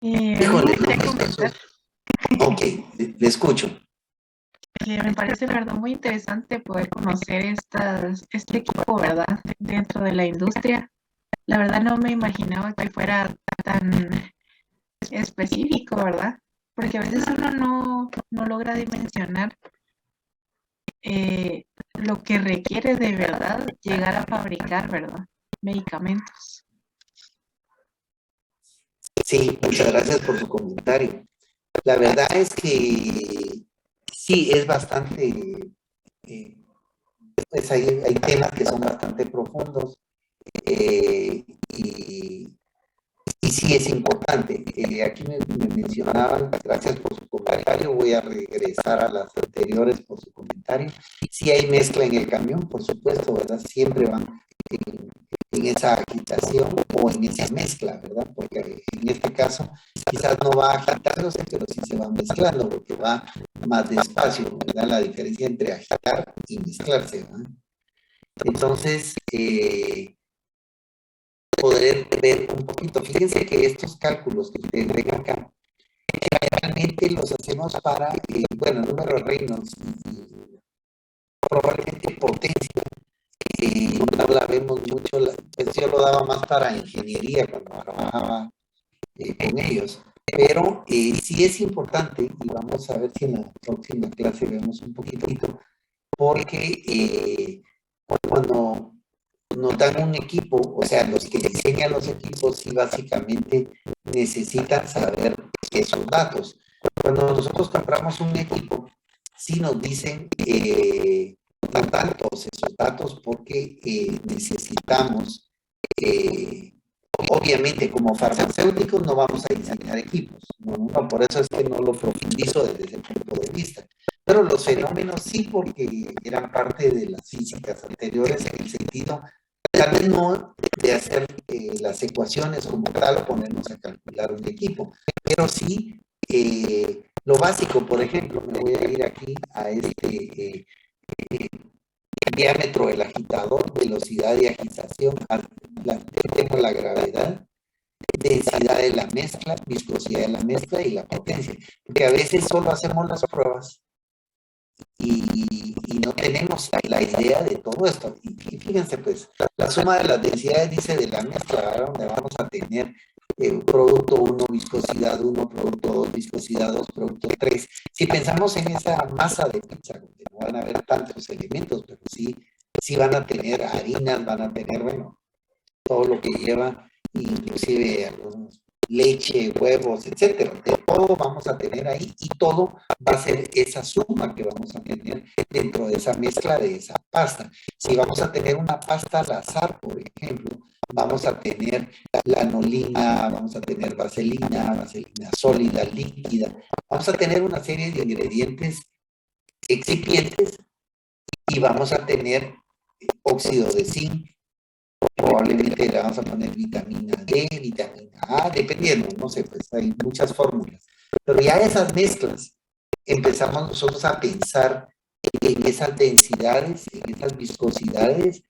A mí me Híjole, gustaría comentar ok, le escucho. que me parece, verdad, muy interesante poder conocer este equipo, ¿verdad? Dentro de la industria. La verdad no me imaginaba que fuera tan específico, ¿verdad? Porque a veces uno no logra dimensionar lo que requiere de verdad llegar a fabricar, ¿verdad? Medicamentos. Sí, muchas gracias por su comentario. La verdad es que sí, es bastante, eh, pues hay temas que son bastante profundos y sí es importante. Aquí me mencionaban, gracias por su comentario, voy a regresar a las anteriores por su comentario. Sí hay mezcla en el camión, por supuesto, ¿verdad? Siempre van en esa agitación o en esa mezcla, ¿verdad? Porque en este caso quizás no va agitándose, pero sí se va mezclando porque va más despacio, ¿verdad? La diferencia entre agitar y mezclarse, ¿verdad? Entonces, poder ver un poquito. Fíjense que estos cálculos que ustedes ven acá, realmente los hacemos para, bueno, número de reinos y probablemente potencia. No la vemos mucho, pues yo lo daba más para ingeniería cuando trabajaba con ellos. Pero sí es importante, y vamos a ver si en la próxima clase vemos un poquitito, porque cuando nos dan un equipo, o sea, los que diseñan los equipos sí básicamente necesitan saber esos datos. Cuando nosotros compramos un equipo, sí nos dicen no tantos esos datos porque necesitamos, obviamente como farmacéuticos no vamos a diseñar equipos, no, por eso es que no lo profundizo desde ese punto de vista. Pero los fenómenos sí, porque eran parte de las físicas anteriores en el sentido tal vez no de hacer las ecuaciones como tal o ponernos a calcular un equipo, pero sí lo básico, por ejemplo, me voy a ir aquí a este diámetro del agitador, velocidad de agitación, tengo la gravedad, densidad de la mezcla, viscosidad de la mezcla y la potencia, porque a veces solo hacemos las pruebas y no tenemos la idea de todo esto. Y fíjense, pues, la suma de las densidades dice de la mezcla, ¿verdad? Donde vamos a tener producto 1, viscosidad 1, producto 2, viscosidad 2, producto 3. Si pensamos en esa masa de pizza, donde no van a haber tantos elementos, pero sí van a tener harinas, van a tener, bueno, todo lo que lleva, inclusive algunos leche, huevos, etcétera. De todo vamos a tener ahí y todo va a ser esa suma que vamos a tener dentro de esa mezcla de esa pasta. Si vamos a tener una pasta al azar, por ejemplo, vamos a tener lanolina, vamos a tener vaselina sólida, líquida, vamos a tener una serie de ingredientes excipientes y vamos a tener óxido de zinc, probablemente le vamos a poner vitamina D, vitamina A, dependiendo, no sé, pues hay muchas fórmulas. Pero ya esas mezclas empezamos nosotros a pensar en esas densidades, en esas viscosidades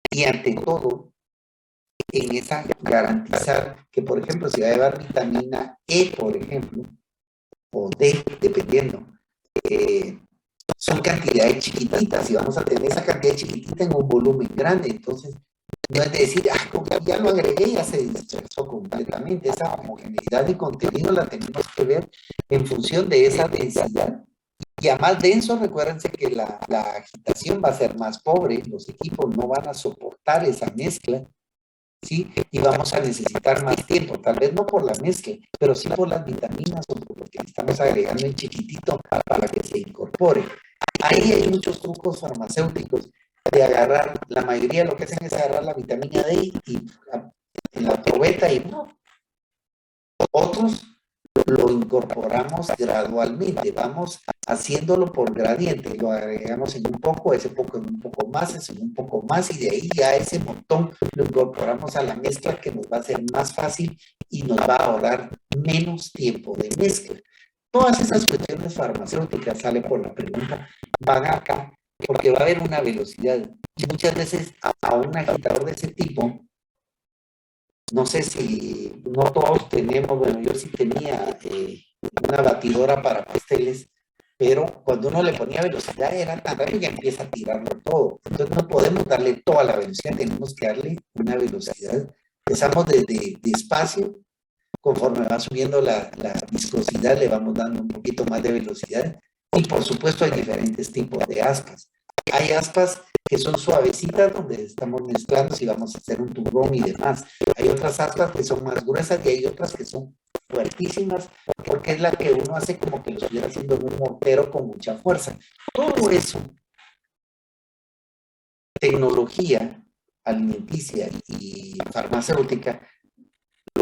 y ante todo en esa garantizar que, por ejemplo, si va a llevar vitamina E, por ejemplo, o D, dependiendo, son cantidades chiquititas y vamos a tener esa cantidad chiquitita en un volumen grande, entonces no es decir, como ya lo agregué, ya se dispersó completamente. Esa homogeneidad de contenido la tenemos que ver en función de esa densidad. Y a más denso, recuérdense que la agitación va a ser más pobre, los equipos no van a soportar esa mezcla, ¿sí? Y vamos a necesitar más tiempo, tal vez no por la mezcla, pero sí por las vitaminas o por lo que estamos agregando en chiquitito para que se incorpore. Ahí hay muchos trucos farmacéuticos de agarrar, la mayoría de lo que hacen es agarrar la vitamina D y en la probeta y no. Otros lo incorporamos gradualmente, vamos haciéndolo por gradiente, lo agregamos en un poco, ese poco en un poco más, ese en un poco más y de ahí ya ese montón lo incorporamos a la mezcla que nos va a ser más fácil y nos va a ahorrar menos tiempo de mezcla. Todas esas cuestiones farmacéuticas, sale por la pregunta, van acá porque va a haber una velocidad. Y muchas veces a un agitador de ese tipo No sé si, no todos tenemos, bueno, yo sí tenía una batidora para pasteles, pero cuando uno le ponía velocidad era tan rápido que empieza a tirarlo todo. Entonces no podemos darle toda la velocidad, tenemos que darle una velocidad. Empezamos desde despacio, conforme va subiendo la viscosidad, le vamos dando un poquito más de velocidad. Y por supuesto hay diferentes tipos de aspas. Hay aspas que son suavecitas, donde estamos mezclando si vamos a hacer un turrón y demás. Hay otras aspas que son más gruesas y hay otras que son fuertísimas, porque es la que uno hace como que lo estuviera haciendo en un mortero con mucha fuerza. Todo eso, tecnología alimenticia y farmacéutica,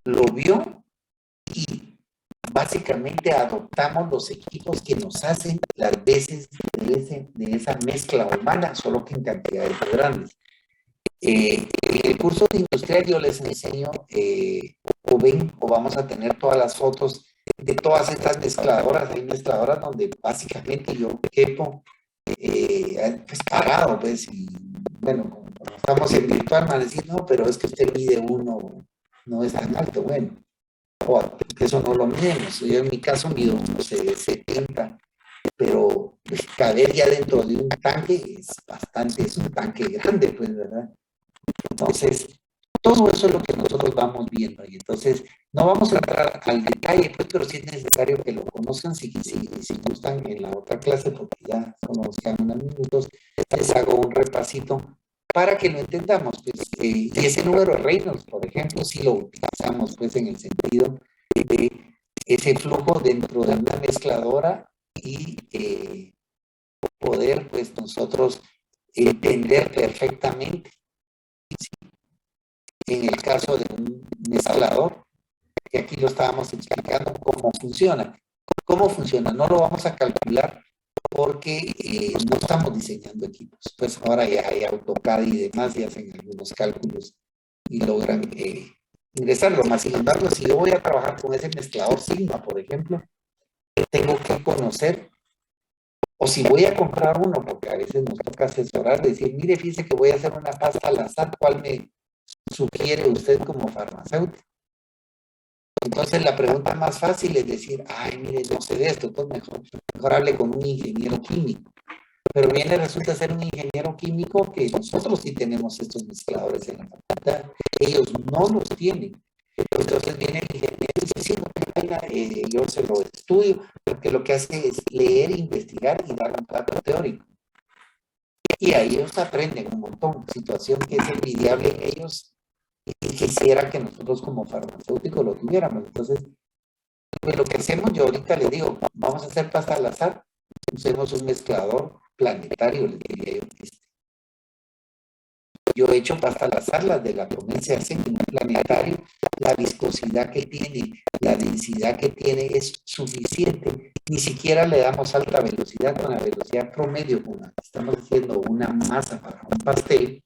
lo vio y básicamente adoptamos los equipos que nos hacen las veces de esa mezcla humana, solo que en cantidades grandes. En el curso de industrial yo les enseño, o ven, o vamos a tener todas las fotos de todas estas mezcladoras. Hay mezcladoras donde básicamente yo quepo pues parado, pues, y bueno, como estamos en virtual, van a decir, no, pero es que usted mide uno, no es tan alto, bueno, o eso no lo medimos. Yo en mi caso mido unos 70, pero pues, caber ya dentro de un tanque es bastante, es un tanque grande, pues, ¿verdad? Entonces, todo eso es lo que nosotros vamos viendo, y entonces no vamos a entrar al detalle, pues, pero sí es necesario que lo conozcan si gustan en la otra clase, porque ya solo nos quedan unos minutos, les hago un repasito para que lo entendamos, pues, y ese número de Reynolds, por ejemplo, si lo utilizamos, pues, en el sentido de ese flujo dentro de una mezcladora y poder, pues, nosotros entender perfectamente. En el caso de un mezclador, que aquí lo estábamos explicando cómo funciona. ¿Cómo funciona? No lo vamos a calcular porque no estamos diseñando equipos. Pues ahora ya hay AutoCAD y demás y hacen algunos cálculos y logran ingresarlo. Más sin embargo, si yo voy a trabajar con ese mezclador Sigma, por ejemplo, tengo que conocer, o si voy a comprar uno, porque a veces nos toca asesorar, decir, mire, fíjese que voy a hacer una pasta al azar, ¿cuál me sugiere usted como farmacéutico? Entonces la pregunta más fácil es decir, ay, mire, no sé de esto, pues mejor hable con un ingeniero químico. Pero viene, resulta ser un ingeniero químico que nosotros sí tenemos estos mezcladores en la facultad, ellos no los tienen. Entonces viene el ingeniero y dice, sí, no hay pena, yo se lo estudio, porque lo que hace es leer, investigar y dar un dato teórico. Y ahí ellos aprenden un montón, situación que es envidiable en ellos, y quisiera que nosotros como farmacéuticos lo tuviéramos. Entonces, pues lo que hacemos, yo ahorita les digo, vamos a hacer pasta al azar, usemos un mezclador planetario, les diría yo. Yo he hecho pasta al azar, las de la Promel se hacen en un planetario, la viscosidad que tiene, la densidad que tiene es suficiente, ni siquiera le damos alta velocidad, con la velocidad promedio, como estamos haciendo una masa para un pastel,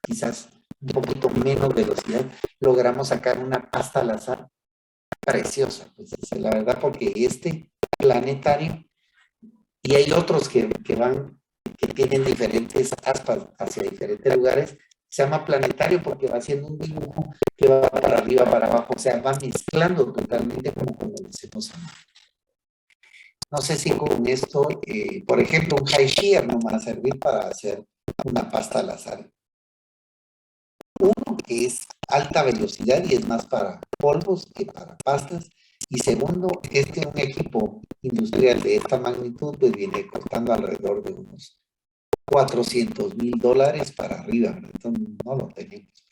quizás un poquito menos velocidad, logramos sacar una pasta al azar preciosa, pues es la verdad, porque este planetario, y hay otros que tienen diferentes aspas hacia diferentes lugares, se llama planetario porque va haciendo un dibujo que va para arriba, para abajo, o sea, va mezclando totalmente como lo hacemos. No sé si con esto, por ejemplo, un high shear no va a servir para hacer una pasta al azar. Uno, que es alta velocidad y es más para polvos que para pastas. Y segundo, un equipo industrial de esta magnitud pues viene costando alrededor de unos $400,000 para arriba, ¿verdad? Entonces no lo tenemos.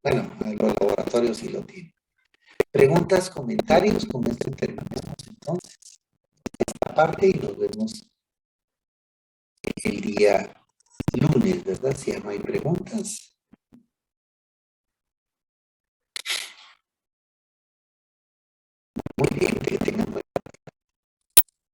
Bueno, los laboratorios sí lo tienen. Preguntas, comentarios, con esto terminamos entonces esta parte y nos vemos el día lunes, ¿verdad? Si ya no hay preguntas. Muy bien.